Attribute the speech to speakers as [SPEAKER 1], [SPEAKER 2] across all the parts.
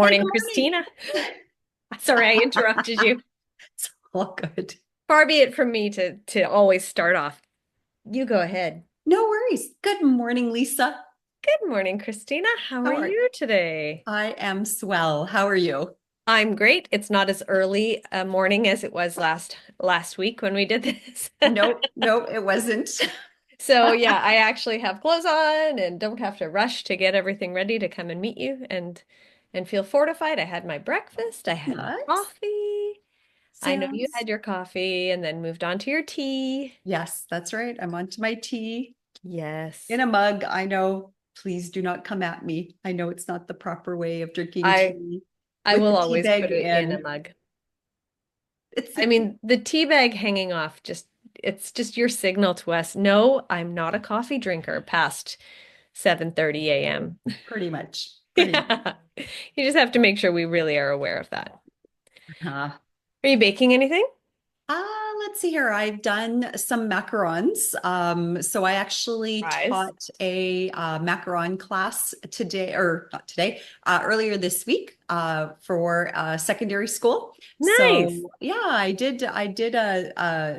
[SPEAKER 1] Hey,
[SPEAKER 2] morning,
[SPEAKER 1] good morning.
[SPEAKER 2] Christina. Sorry, I interrupted you.
[SPEAKER 1] It's all good.
[SPEAKER 2] Far be it from me to always start off. You go ahead.
[SPEAKER 1] No worries. Good morning, Lisa.
[SPEAKER 2] Good morning, Christina. How are
[SPEAKER 1] How are
[SPEAKER 2] you today?
[SPEAKER 1] I am swell. How are you?
[SPEAKER 2] I'm great. It's not as early a morning as it was last week when we did this.
[SPEAKER 1] Nope, nope, it wasn't.
[SPEAKER 2] So yeah, I actually have clothes on and don't have to rush to get everything ready to come and meet you and feel fortified. I had my breakfast, I had my
[SPEAKER 1] Nice.
[SPEAKER 2] coffee. I know you
[SPEAKER 1] Sounds.
[SPEAKER 2] had your coffee and then moved on to your tea.
[SPEAKER 1] Yes, that's right. I'm onto my tea in
[SPEAKER 2] Yes.
[SPEAKER 1] a mug. I know. Please do not come at me. I know it's not the proper way of drinking
[SPEAKER 2] I
[SPEAKER 1] tea
[SPEAKER 2] I
[SPEAKER 1] with
[SPEAKER 2] will
[SPEAKER 1] the tea
[SPEAKER 2] always
[SPEAKER 1] bag
[SPEAKER 2] put it in a
[SPEAKER 1] in.
[SPEAKER 2] mug.
[SPEAKER 1] It's
[SPEAKER 2] I mean, the tea bag hanging off just it's just your signal to us. No, I'm not a coffee drinker past 7:30 a.m.
[SPEAKER 1] pretty much, pretty much.
[SPEAKER 2] Yeah. You just have to make sure we really are aware of that.
[SPEAKER 1] Uh,
[SPEAKER 2] Are you baking anything?
[SPEAKER 1] let's see here. I've done some macarons. So I actually
[SPEAKER 2] Fries.
[SPEAKER 1] taught a macaron class today, or not today, earlier this week for secondary school.
[SPEAKER 2] Nice.
[SPEAKER 1] So yeah, I did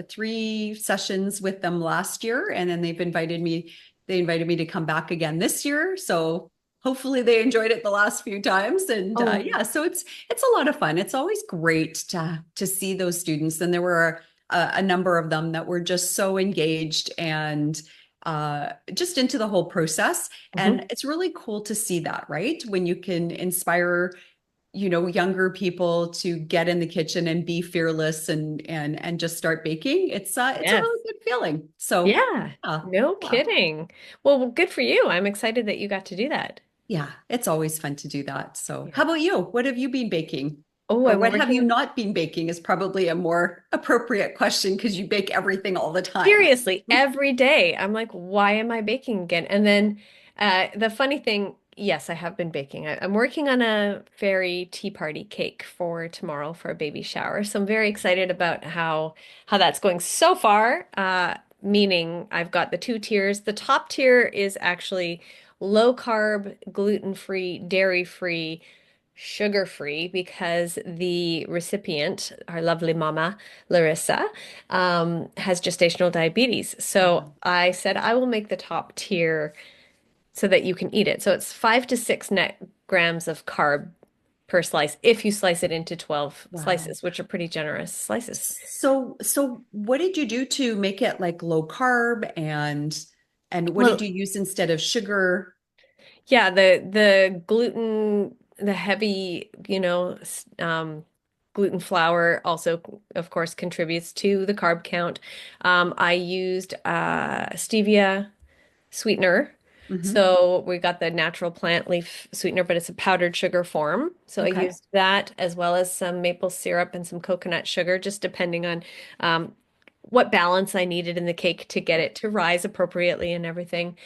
[SPEAKER 1] three sessions with them last year, and then they invited me to come back again this year. So hopefully they enjoyed it the last few times. And
[SPEAKER 2] Oh,
[SPEAKER 1] yeah, so it's a lot of fun. It's always great to see those students. And there were a number of them that were just so engaged and just into the whole process. And
[SPEAKER 2] mhm.
[SPEAKER 1] it's really cool to see that, right? When you can inspire, younger people to get in the kitchen and be fearless and just start baking. It's a
[SPEAKER 2] Yes.
[SPEAKER 1] really good feeling. So
[SPEAKER 2] Yeah.
[SPEAKER 1] yeah,
[SPEAKER 2] No
[SPEAKER 1] yeah.
[SPEAKER 2] kidding. Well, good for you. I'm excited that you got to do that.
[SPEAKER 1] Yeah, it's always fun to do that. So, how
[SPEAKER 2] Yeah.
[SPEAKER 1] about you? What have you been baking?
[SPEAKER 2] Oh,
[SPEAKER 1] Or
[SPEAKER 2] I'm
[SPEAKER 1] what have you
[SPEAKER 2] working.
[SPEAKER 1] not been baking is probably a more appropriate question because you bake everything all the time.
[SPEAKER 2] Seriously, every day I'm like, why am I baking again? And then the funny thing, yes, I have been baking. I'm working on a fairy tea party cake for tomorrow for a baby shower. So I'm very excited about how that's going so far. Meaning I've got the two tiers. The top tier is actually low carb, gluten-free, dairy-free, sugar-free because the recipient, our lovely mama, Larissa, has gestational diabetes. So
[SPEAKER 1] Uh,
[SPEAKER 2] I said, I will make the top tier so that you can eat it. So it's 5 to 6 net grams of carb per slice if you slice it into 12
[SPEAKER 1] wow.
[SPEAKER 2] slices, which are pretty generous slices.
[SPEAKER 1] So what did you do to make it like low carb and what did
[SPEAKER 2] Well,
[SPEAKER 1] you use instead of sugar?
[SPEAKER 2] yeah, the gluten, the heavy, gluten flour also, of course, contributes to the carb count. I used stevia sweetener.
[SPEAKER 1] Hmm.
[SPEAKER 2] So we got the natural plant leaf sweetener, but it's a powdered sugar form. So I
[SPEAKER 1] Okay.
[SPEAKER 2] used that as well as some maple syrup and some coconut sugar, just depending on um, what balance I needed in the cake to get it to rise appropriately and everything.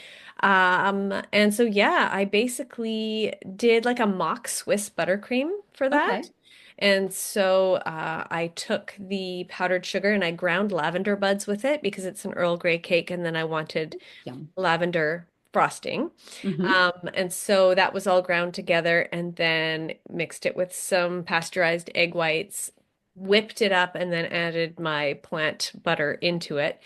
[SPEAKER 2] And so yeah, I basically did like a mock Swiss buttercream for
[SPEAKER 1] Okay.
[SPEAKER 2] that. And so I took the powdered sugar and I ground lavender buds with it because it's an Earl Grey cake, and then I wanted
[SPEAKER 1] Yum.
[SPEAKER 2] lavender frosting.
[SPEAKER 1] Hmm.
[SPEAKER 2] And so that was all ground together and then mixed it with some pasteurized egg whites, whipped it up, and then added my plant butter into it.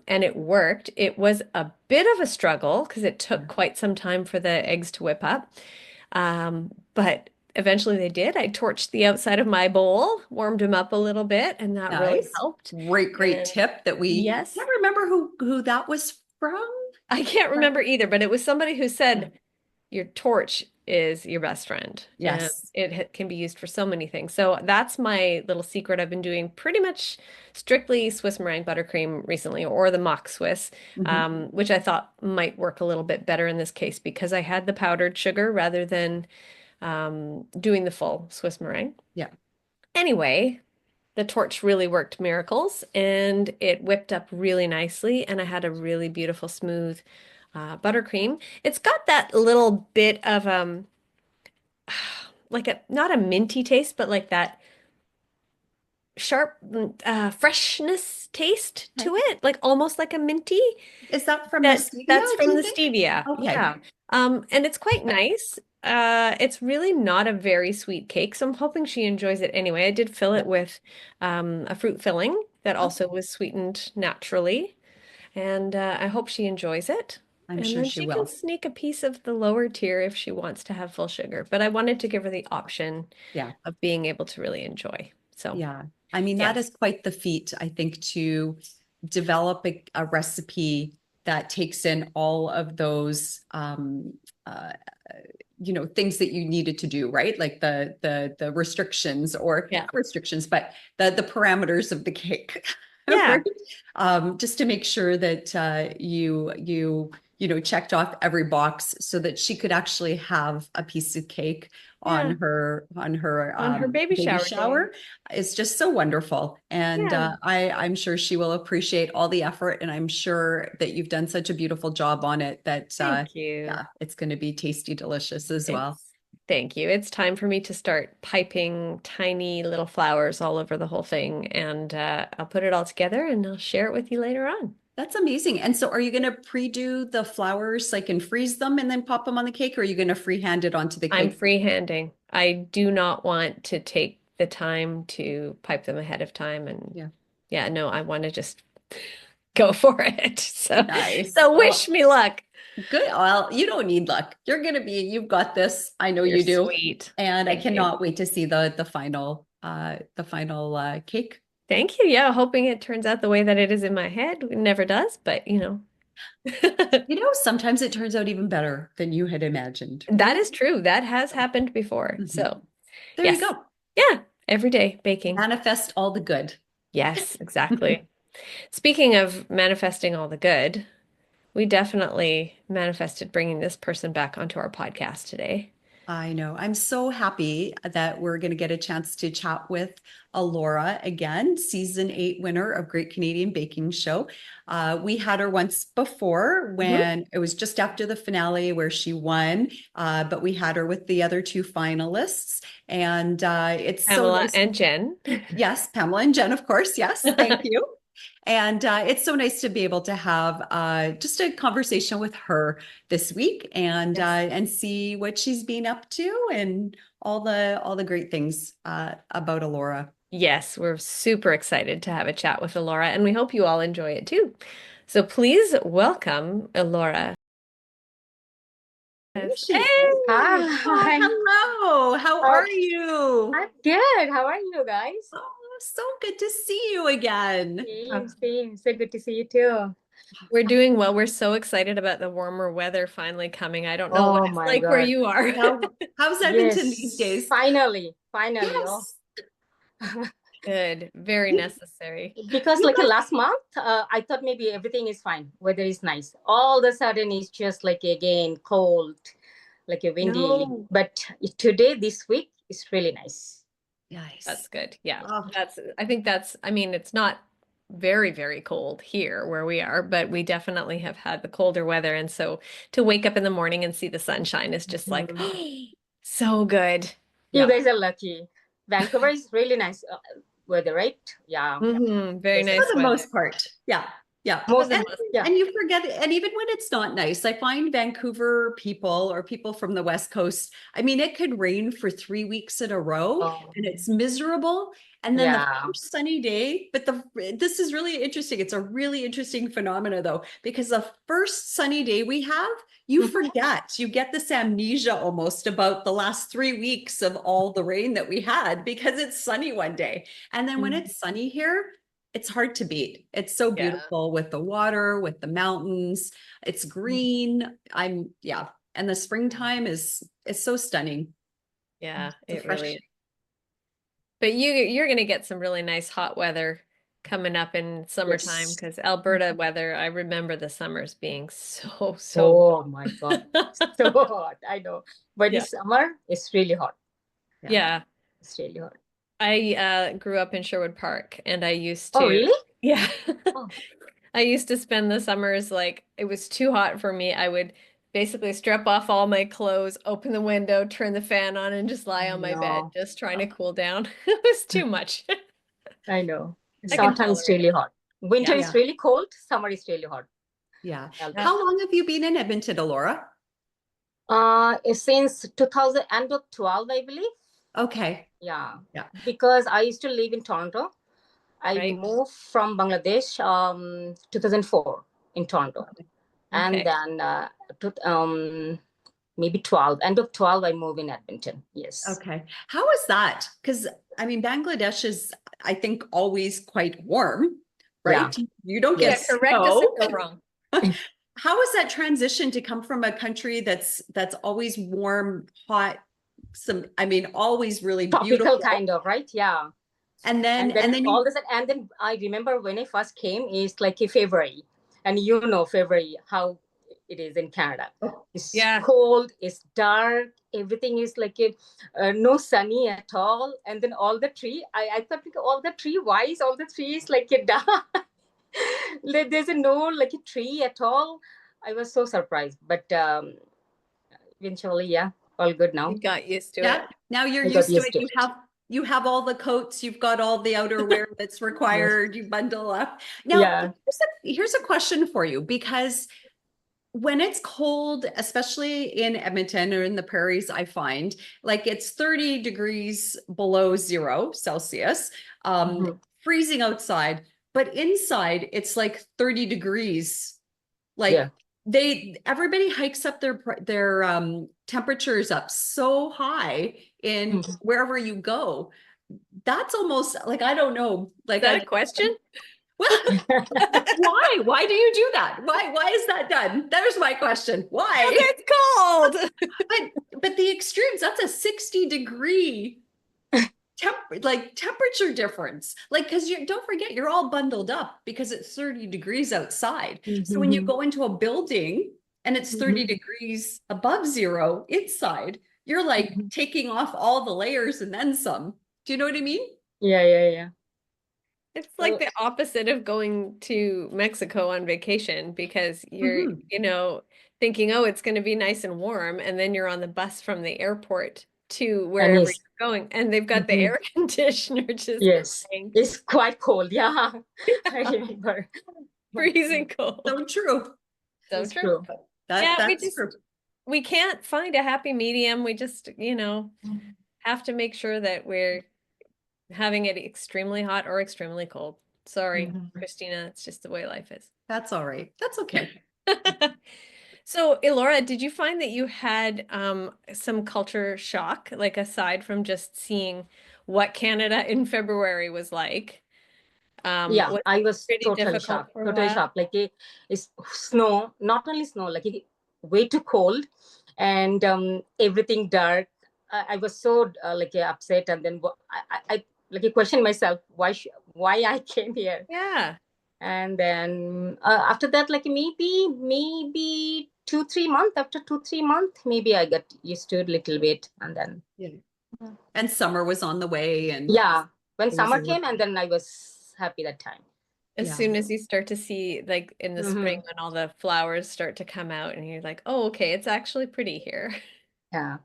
[SPEAKER 2] And it worked. It was a bit of a struggle because it took quite some time for the eggs to whip up. But eventually they did. I torched the outside of my bowl, warmed them up a little bit, and that really
[SPEAKER 1] Nice.
[SPEAKER 2] helped.
[SPEAKER 1] Great
[SPEAKER 2] And
[SPEAKER 1] tip that we
[SPEAKER 2] yes.
[SPEAKER 1] can't remember who that was from.
[SPEAKER 2] I can't
[SPEAKER 1] But
[SPEAKER 2] remember either, but it was somebody who
[SPEAKER 1] yeah.
[SPEAKER 2] said your torch is your best friend and
[SPEAKER 1] Yes.
[SPEAKER 2] can be used for so many things. So that's my little secret. I've been doing pretty much strictly Swiss meringue buttercream recently, or the mock Swiss,
[SPEAKER 1] Hmm.
[SPEAKER 2] which I thought might work a little bit better in this case because I had the powdered sugar rather than doing the full Swiss meringue.
[SPEAKER 1] Yeah.
[SPEAKER 2] Anyway, the torch really worked miracles and it whipped up really nicely, and I had a really beautiful, smooth buttercream. It's got that little bit of like a not a minty taste, but like that sharp freshness taste to
[SPEAKER 1] Okay.
[SPEAKER 2] it, like almost like a minty.
[SPEAKER 1] Is that from the
[SPEAKER 2] That's
[SPEAKER 1] stevia,
[SPEAKER 2] that's
[SPEAKER 1] do
[SPEAKER 2] from
[SPEAKER 1] you
[SPEAKER 2] the
[SPEAKER 1] think?
[SPEAKER 2] stevia.
[SPEAKER 1] Okay.
[SPEAKER 2] Yeah. And it's quite nice. It's really not a very sweet cake, so I'm hoping she enjoys it anyway. I did fill
[SPEAKER 1] Yeah.
[SPEAKER 2] it with a fruit filling that also
[SPEAKER 1] Okay.
[SPEAKER 2] was sweetened naturally, and I hope she enjoys it.
[SPEAKER 1] I'm
[SPEAKER 2] And
[SPEAKER 1] sure
[SPEAKER 2] then
[SPEAKER 1] she
[SPEAKER 2] she can
[SPEAKER 1] will.
[SPEAKER 2] sneak a piece of the lower tier if she wants to have full sugar. But I wanted to give her the option
[SPEAKER 1] Yeah.
[SPEAKER 2] of being able to really enjoy. So,
[SPEAKER 1] Yeah. I mean, that
[SPEAKER 2] yeah,
[SPEAKER 1] is quite the feat, I think, to develop a recipe that takes in all of those uh, things that you needed to do, right? Like the restrictions or
[SPEAKER 2] yeah,
[SPEAKER 1] not restrictions, but the parameters of the cake. Right?
[SPEAKER 2] yeah,
[SPEAKER 1] Just to make sure that checked off every box so that she could actually have a piece of cake
[SPEAKER 2] yeah.
[SPEAKER 1] on her
[SPEAKER 2] On her baby
[SPEAKER 1] baby
[SPEAKER 2] shower day.
[SPEAKER 1] shower is just so wonderful. And
[SPEAKER 2] Yeah,
[SPEAKER 1] I'm sure she will appreciate all the effort. And I'm sure that you've done such a beautiful job on it that,
[SPEAKER 2] thank you.
[SPEAKER 1] yeah, it's going to be tasty, delicious as well.
[SPEAKER 2] Thank you. It's time for me to start piping tiny little flowers all over the whole thing, and I'll put it all together and I'll share it with you later on.
[SPEAKER 1] That's amazing. And so are you going to pre-do the flowers like and freeze them and then pop them on the cake, or are you going to freehand it onto the
[SPEAKER 2] I'm
[SPEAKER 1] cake?
[SPEAKER 2] freehanding. I do not want to take the time to pipe them ahead of time, and
[SPEAKER 1] Yeah.
[SPEAKER 2] yeah, no, I want to just go for it. So,
[SPEAKER 1] Nice.
[SPEAKER 2] so
[SPEAKER 1] Oh,
[SPEAKER 2] wish me luck.
[SPEAKER 1] good. Well, you don't need luck. You've got this. I know
[SPEAKER 2] You're
[SPEAKER 1] you do.
[SPEAKER 2] sweet.
[SPEAKER 1] And I
[SPEAKER 2] Thank you.
[SPEAKER 1] cannot wait to see the final cake.
[SPEAKER 2] Thank you. Yeah, hoping it turns out the way that it is in my head. It never does, but you know.
[SPEAKER 1] Sometimes it turns out even better than you had imagined,
[SPEAKER 2] That
[SPEAKER 1] right?
[SPEAKER 2] is true. That has happened before.
[SPEAKER 1] Mhm.
[SPEAKER 2] So,
[SPEAKER 1] There you
[SPEAKER 2] yes.
[SPEAKER 1] go.
[SPEAKER 2] Yeah, every day baking.
[SPEAKER 1] Manifest all the good.
[SPEAKER 2] Yes, exactly. Speaking of manifesting all the good, we definitely manifested bringing this person back onto our podcast today.
[SPEAKER 1] I know. I'm so happy that we're going to get a chance to chat with Elora again, season 8 winner of Great Canadian Baking Show. We had her once before
[SPEAKER 2] Mhm.
[SPEAKER 1] when it was just after the finale where she won, but we had her with the other two finalists. And it's so
[SPEAKER 2] Pamela
[SPEAKER 1] nice.
[SPEAKER 2] and Jen.
[SPEAKER 1] Yes, Pamela and Jen, of course. Yes, thank you. And it's so nice to be able to have just a conversation with her this week
[SPEAKER 2] Yes.
[SPEAKER 1] and see what she's been up to and all the great things about Elora.
[SPEAKER 2] Yes, we're super excited to have a chat with Elora, and we hope you all enjoy it too. So please welcome Elora.
[SPEAKER 1] There
[SPEAKER 2] Yes.
[SPEAKER 1] she is. Oh,
[SPEAKER 3] Hi,
[SPEAKER 1] hello. How
[SPEAKER 3] how,
[SPEAKER 1] are you?
[SPEAKER 3] I'm good. How are you guys?
[SPEAKER 1] Oh, so good to see you again.
[SPEAKER 3] Same, same. So good to see you too.
[SPEAKER 2] We're doing well. We're so excited about the warmer weather finally coming. I don't know what
[SPEAKER 3] Oh
[SPEAKER 2] it's
[SPEAKER 3] my
[SPEAKER 2] like where
[SPEAKER 3] God.
[SPEAKER 2] you are.
[SPEAKER 1] How's Edmonton these
[SPEAKER 3] Yes,
[SPEAKER 1] days?
[SPEAKER 3] finally, finally. Oh,
[SPEAKER 1] Yes.
[SPEAKER 2] Good. Very
[SPEAKER 1] You,
[SPEAKER 2] necessary.
[SPEAKER 3] because
[SPEAKER 1] you
[SPEAKER 3] like
[SPEAKER 1] guys,
[SPEAKER 3] last month, I thought maybe everything is fine. Weather is nice. All of a sudden, it's just like again cold, like a windy.
[SPEAKER 2] No.
[SPEAKER 3] But today, this week, it's really nice.
[SPEAKER 1] nice.
[SPEAKER 2] That's good. Yeah.
[SPEAKER 1] Oh,
[SPEAKER 2] I think I mean, it's not very, very cold here where we are, but we definitely have had the colder weather. And so to wake up in the morning and see the sunshine is just like,
[SPEAKER 3] Mhm.
[SPEAKER 2] so good.
[SPEAKER 3] You
[SPEAKER 1] yeah.
[SPEAKER 3] guys are lucky. Vancouver is really nice weather, right? Yeah.
[SPEAKER 2] Very
[SPEAKER 3] Yes.
[SPEAKER 1] For
[SPEAKER 2] nice
[SPEAKER 1] the
[SPEAKER 2] weather
[SPEAKER 1] most part. Yeah. Yeah.
[SPEAKER 2] for
[SPEAKER 3] Most,
[SPEAKER 2] the
[SPEAKER 1] And
[SPEAKER 2] most.
[SPEAKER 3] yeah.
[SPEAKER 1] and you forget it. And even when it's not nice, I find Vancouver people or people from the West Coast, I mean, it could rain for 3 weeks in a row
[SPEAKER 3] Oh,
[SPEAKER 1] and it's miserable. And then the
[SPEAKER 3] yeah.
[SPEAKER 1] first sunny day, but this is really interesting. It's a really interesting phenomena though, because the first sunny day we have, you
[SPEAKER 3] Mhm.
[SPEAKER 1] forget, you get this amnesia almost about the last 3 weeks of all the rain that we had because it's sunny one day. And then when
[SPEAKER 3] Mhm.
[SPEAKER 1] it's sunny here, it's hard to beat. It's so
[SPEAKER 2] Yeah.
[SPEAKER 1] beautiful with the water, with the mountains. It's green. Yeah. And the springtime is so stunning.
[SPEAKER 2] Yeah,
[SPEAKER 1] It's a
[SPEAKER 2] it
[SPEAKER 1] fresh.
[SPEAKER 2] really is. But you're gonna get some really nice hot weather coming up in summertime
[SPEAKER 3] Yes.
[SPEAKER 2] because Alberta weather, I remember the summers being so
[SPEAKER 3] Oh my God. So hot. I know. But
[SPEAKER 2] yeah.
[SPEAKER 3] this summer, it's really hot.
[SPEAKER 1] Yeah.
[SPEAKER 2] Yeah.
[SPEAKER 3] It's really hot.
[SPEAKER 2] I grew up in Sherwood Park and I used
[SPEAKER 3] Oh,
[SPEAKER 2] to
[SPEAKER 3] really?
[SPEAKER 2] yeah.
[SPEAKER 3] Oh,
[SPEAKER 2] I used to spend the summers like it was too hot for me. I would basically strip off all my clothes, open the window, turn the fan on, and just lie on my bed,
[SPEAKER 3] no.
[SPEAKER 2] just trying to cool down. It was too much.
[SPEAKER 3] I know.
[SPEAKER 2] I can
[SPEAKER 3] Summertime is
[SPEAKER 2] tolerate
[SPEAKER 3] really
[SPEAKER 2] it.
[SPEAKER 3] hot. Winter
[SPEAKER 2] Yeah.
[SPEAKER 3] is
[SPEAKER 1] Yeah.
[SPEAKER 3] really cold. Summer is really hot.
[SPEAKER 1] Yeah.
[SPEAKER 2] Yeah.
[SPEAKER 1] How long have you been in Edmonton, Alora?
[SPEAKER 3] Since 2000 end of 12, I believe.
[SPEAKER 1] Okay.
[SPEAKER 3] Yeah,
[SPEAKER 1] Yeah.
[SPEAKER 3] because I used to live in Toronto. I
[SPEAKER 2] Right?
[SPEAKER 3] moved from Bangladesh 2004 in Toronto, and
[SPEAKER 2] Okay.
[SPEAKER 3] then maybe 12 end of 12 I moved in Edmonton. Yes.
[SPEAKER 1] Okay. How is that? Because I mean, Bangladesh is, I think, always quite warm,
[SPEAKER 3] Yeah.
[SPEAKER 1] right? You don't
[SPEAKER 2] Yeah,
[SPEAKER 1] get
[SPEAKER 3] Yes.
[SPEAKER 2] correct us if
[SPEAKER 1] snow.
[SPEAKER 2] I'm wrong.
[SPEAKER 1] How is that transition to come from a country that's always warm, hot, I mean, always really
[SPEAKER 3] Tropical
[SPEAKER 1] beautiful.
[SPEAKER 3] kind of, right? Yeah.
[SPEAKER 1] And
[SPEAKER 3] And then
[SPEAKER 1] then
[SPEAKER 3] all
[SPEAKER 1] you,
[SPEAKER 3] this, and then I remember when I first came, it's like a February, and you know February how it is in Canada.
[SPEAKER 1] oh,
[SPEAKER 3] It's
[SPEAKER 2] Yeah.
[SPEAKER 3] cold, it's dark, everything is like no sunny at all, and then all the tree. I thought like, all the tree, why is all the trees like a dark? Like, there's no like a tree at all. I was so surprised, but eventually, yeah, all good
[SPEAKER 2] You
[SPEAKER 3] now.
[SPEAKER 2] got used to
[SPEAKER 1] yeah,
[SPEAKER 2] it.
[SPEAKER 1] now you're
[SPEAKER 3] I got
[SPEAKER 1] used to
[SPEAKER 3] used
[SPEAKER 1] it.
[SPEAKER 3] to it.
[SPEAKER 1] You have all the coats, you've got all the outerwear that's
[SPEAKER 3] Yes.
[SPEAKER 1] required, you bundle up. Now,
[SPEAKER 3] Yeah.
[SPEAKER 1] here's a question for you, because when it's cold, especially in Edmonton or in the prairies, I find like it's 30 degrees below 0 Celsius,
[SPEAKER 3] Mhm.
[SPEAKER 1] freezing outside, but inside it's like 30 degrees.
[SPEAKER 3] Yeah.
[SPEAKER 1] Like everybody hikes up their temperatures up so high in
[SPEAKER 3] Mhm.
[SPEAKER 1] wherever you go. That's almost like, I don't know,
[SPEAKER 2] Is
[SPEAKER 1] like
[SPEAKER 2] that a question?
[SPEAKER 1] well, why? Why do you do that? Why is that done? There's my question. Why?
[SPEAKER 2] It's cold.
[SPEAKER 1] But the extremes, that's a 60-degree temperature difference. Like, because you don't forget, you're all bundled up because it's 30 degrees outside. So when you
[SPEAKER 3] Mhm.
[SPEAKER 1] go into a building and it's 30
[SPEAKER 3] Mhm.
[SPEAKER 1] degrees above zero inside, you're like
[SPEAKER 3] Mhm.
[SPEAKER 1] taking off all the layers and then some. Do you know what I mean?
[SPEAKER 3] Yeah, yeah, yeah.
[SPEAKER 2] It's like
[SPEAKER 3] Well,
[SPEAKER 2] the opposite of going to Mexico on vacation because you're,
[SPEAKER 1] Mhm.
[SPEAKER 2] thinking, oh, it's going to be nice and warm. And then you're on the bus from the airport to
[SPEAKER 3] and
[SPEAKER 2] wherever
[SPEAKER 3] yes,
[SPEAKER 2] you're going. And they've got the
[SPEAKER 3] Mhm.
[SPEAKER 2] air conditioner just
[SPEAKER 3] Yes,
[SPEAKER 2] crank,
[SPEAKER 3] it's quite cold. Yeah, I remember.
[SPEAKER 2] freezing cold.
[SPEAKER 1] So true.
[SPEAKER 2] So
[SPEAKER 3] It's
[SPEAKER 2] true.
[SPEAKER 3] true.
[SPEAKER 2] Yeah,
[SPEAKER 1] That's true.
[SPEAKER 2] we can't find a happy medium. We just, have to make sure that we're having it extremely hot or extremely cold. Sorry,
[SPEAKER 3] Mhm.
[SPEAKER 2] Christina, it's just the way life is.
[SPEAKER 1] That's all right. That's okay.
[SPEAKER 2] So, Elora, did you find that you had some culture shock, like aside from just seeing what Canada in February was like?
[SPEAKER 3] Yeah,
[SPEAKER 2] Was
[SPEAKER 3] I
[SPEAKER 2] it
[SPEAKER 3] was
[SPEAKER 2] pretty
[SPEAKER 3] totally
[SPEAKER 2] difficult
[SPEAKER 3] shocked.
[SPEAKER 2] for a
[SPEAKER 3] Totally
[SPEAKER 2] while?
[SPEAKER 3] shocked. Like it's snow, not only snow, like way too cold, and everything dark. I was so like upset, and then I like questioned myself why I came here.
[SPEAKER 2] Yeah.
[SPEAKER 3] And then after that, like maybe 2 3 months, after 2 3 months, maybe I got used to it a little bit, and then
[SPEAKER 1] Yeah. And summer was on the way and
[SPEAKER 3] yeah, when
[SPEAKER 1] it was
[SPEAKER 3] summer
[SPEAKER 1] over.
[SPEAKER 3] came, and then I was happy that time.
[SPEAKER 2] As
[SPEAKER 1] Yeah.
[SPEAKER 2] soon as you start to see, like in the spring,
[SPEAKER 3] Hmm.
[SPEAKER 2] when all the flowers start to come out, and you're like, oh, okay, it's actually pretty here.
[SPEAKER 3] Yeah.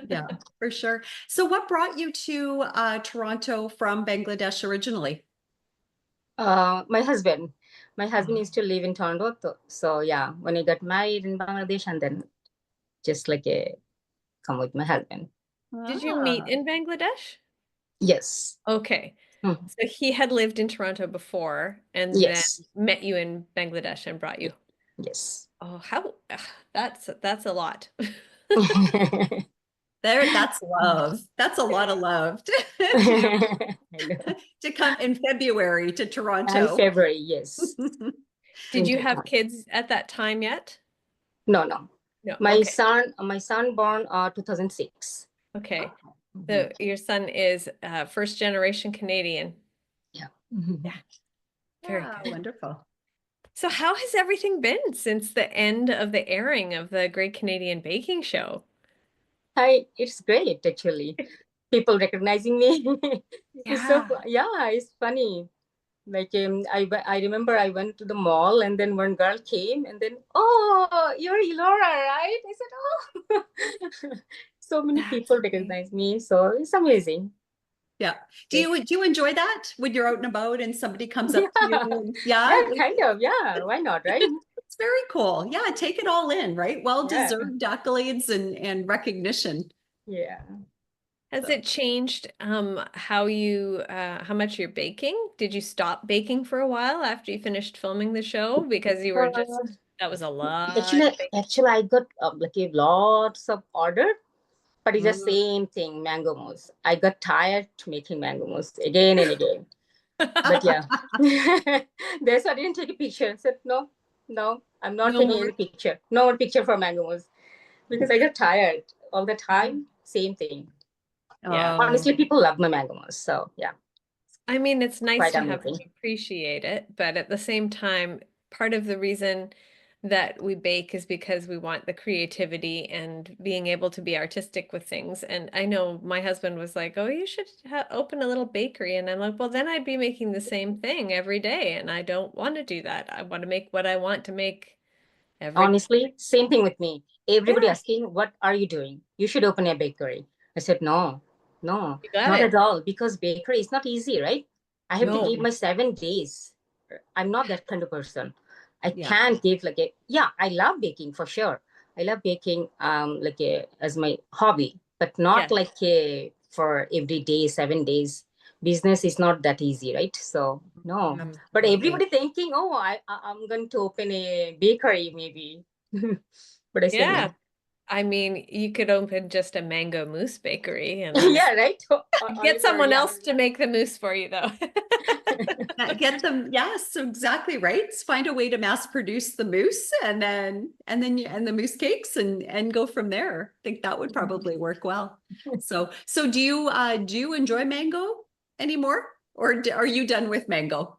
[SPEAKER 1] Yeah, for sure. So what brought you to Toronto from Bangladesh originally?
[SPEAKER 3] My husband. My husband used to live in Toronto, so yeah, when I got married in Bangladesh, and then just like come with my husband.
[SPEAKER 2] Did you meet
[SPEAKER 1] Ah,
[SPEAKER 2] in Bangladesh?
[SPEAKER 3] Yes.
[SPEAKER 2] Okay.
[SPEAKER 3] Mhm.
[SPEAKER 2] So he had lived in Toronto before and then
[SPEAKER 3] Yes.
[SPEAKER 2] met you in Bangladesh and brought you.
[SPEAKER 3] Yes.
[SPEAKER 2] Oh, how that's a lot.
[SPEAKER 1] that's love. That's a lot of love to
[SPEAKER 3] I know.
[SPEAKER 1] to come in February to
[SPEAKER 3] And
[SPEAKER 1] Toronto.
[SPEAKER 3] February, yes.
[SPEAKER 2] Did you
[SPEAKER 3] Winter
[SPEAKER 2] have
[SPEAKER 3] time.
[SPEAKER 2] kids at that time yet?
[SPEAKER 3] No, no.
[SPEAKER 2] No.
[SPEAKER 3] My
[SPEAKER 2] Okay.
[SPEAKER 3] son, my son born 2006.
[SPEAKER 2] Okay.
[SPEAKER 3] Mhm.
[SPEAKER 2] So your son is first generation Canadian.
[SPEAKER 3] Yeah.
[SPEAKER 2] Yeah,
[SPEAKER 3] Mhm.
[SPEAKER 2] very
[SPEAKER 1] Yeah,
[SPEAKER 2] good.
[SPEAKER 1] wonderful.
[SPEAKER 2] So how has everything been since the end of the airing of the Great Canadian Baking Show?
[SPEAKER 3] Hi, it's great actually. People recognizing me. It's so
[SPEAKER 2] Yeah.
[SPEAKER 3] yeah, it's funny. Like I remember I went to the mall, and then one girl came, and then, oh, you're Elora, right? I said, oh. So many
[SPEAKER 2] That's
[SPEAKER 3] people
[SPEAKER 2] great.
[SPEAKER 3] recognize me, so it's amazing.
[SPEAKER 1] Yeah.
[SPEAKER 2] Great.
[SPEAKER 1] Do you enjoy that when you're out and about and somebody comes up to you?
[SPEAKER 3] Yeah,
[SPEAKER 1] And, yeah,
[SPEAKER 3] yeah, kind of, yeah. Why not, right?
[SPEAKER 1] it's very cool. Yeah, take it all in, right?
[SPEAKER 3] Yeah.
[SPEAKER 1] Well-deserved accolades and recognition.
[SPEAKER 3] Yeah.
[SPEAKER 2] Has
[SPEAKER 3] So,
[SPEAKER 2] it changed how much you're baking? Did you stop baking for a while after you finished filming the show because you were just
[SPEAKER 3] uh,
[SPEAKER 2] that was a lot
[SPEAKER 3] actually,
[SPEAKER 2] of baking?
[SPEAKER 3] actually, I got like a lots of order, but it's the
[SPEAKER 1] Mm.
[SPEAKER 3] same thing, mango mousse. I got tired making mango mousse again and again. But yeah, that's why I didn't take a picture. I said, no, no, I'm not
[SPEAKER 2] No
[SPEAKER 3] taking
[SPEAKER 2] more.
[SPEAKER 3] any picture. No more picture for mango mousse because I got tired all the time. Same thing.
[SPEAKER 2] Yeah.
[SPEAKER 1] Oh,
[SPEAKER 3] Honestly, people love my mango mousse. So yeah,
[SPEAKER 2] I mean, it's nice
[SPEAKER 3] quite
[SPEAKER 2] to have them
[SPEAKER 3] amazing.
[SPEAKER 2] appreciate it, but at the same time, part of the reason that we bake is because we want the creativity and being able to be artistic with things. And I know my husband was like, "Oh, you should open a little bakery." And I'm like, "Well, then I'd be making the same thing every day, and I don't want to do that. I want to make what I want to make every."
[SPEAKER 3] Honestly, same thing with me. Everybody
[SPEAKER 2] Yeah,
[SPEAKER 3] asking, what are you doing? You should open a bakery. I said, no, no,
[SPEAKER 2] you got
[SPEAKER 3] not
[SPEAKER 2] it.
[SPEAKER 3] at all. Because bakery is not easy, right? I have to
[SPEAKER 2] No.
[SPEAKER 3] give my 7 days. I'm not that kind of person. I
[SPEAKER 1] yeah.
[SPEAKER 3] can't give like a, yeah, I love baking for sure. I love baking like a, as my hobby, but not
[SPEAKER 2] Yeah.
[SPEAKER 3] like a, for every day, 7 days. Business is not that easy, right? So no,
[SPEAKER 2] Mm.
[SPEAKER 3] but
[SPEAKER 1] Absolutely.
[SPEAKER 3] everybody thinking, oh, I'm going to open a bakery maybe. But I said
[SPEAKER 2] Yeah.
[SPEAKER 3] no.
[SPEAKER 2] I mean, you could open just a mango mousse bakery and
[SPEAKER 3] Yeah, right. Only
[SPEAKER 2] get
[SPEAKER 3] for,
[SPEAKER 2] someone
[SPEAKER 3] yeah.
[SPEAKER 2] else to make the mousse for you, though.
[SPEAKER 1] Get them, yes, exactly right. Find a way to mass produce the mousse and the mousse cakes and go from there. I think that would probably work well. So do you enjoy mango anymore? Or are you done with mango?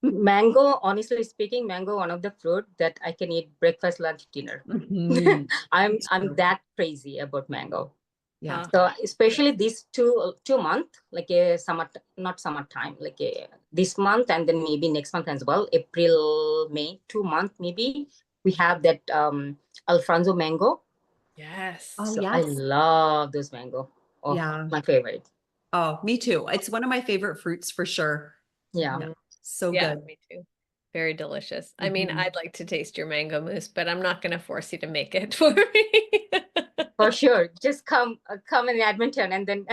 [SPEAKER 3] Mango, honestly speaking, mango one of the fruit that I can eat breakfast, lunch, dinner.
[SPEAKER 1] Mhm.
[SPEAKER 3] I'm that crazy about mango.
[SPEAKER 1] Yeah.
[SPEAKER 2] Huh.
[SPEAKER 3] So especially these two month, like a summer, not summertime, like a this month and then maybe next month as well, April, May, 2 month maybe. We have that Alfonso mango.
[SPEAKER 2] Yes.
[SPEAKER 1] Oh,
[SPEAKER 3] So I
[SPEAKER 1] yes.
[SPEAKER 3] love those mango. Oh,
[SPEAKER 1] Yeah.
[SPEAKER 3] my favorite.
[SPEAKER 1] Oh, me too. It's one of my favorite fruits for sure.
[SPEAKER 3] Yeah.
[SPEAKER 1] Yeah.
[SPEAKER 2] Mhm.
[SPEAKER 1] So
[SPEAKER 2] Yeah,
[SPEAKER 1] good.
[SPEAKER 2] me too. Very delicious. I mean,
[SPEAKER 1] Mhm.
[SPEAKER 2] I'd like to taste your mango mousse, but I'm not going to force you to make it for me.
[SPEAKER 3] For sure. Just come in Edmonton and then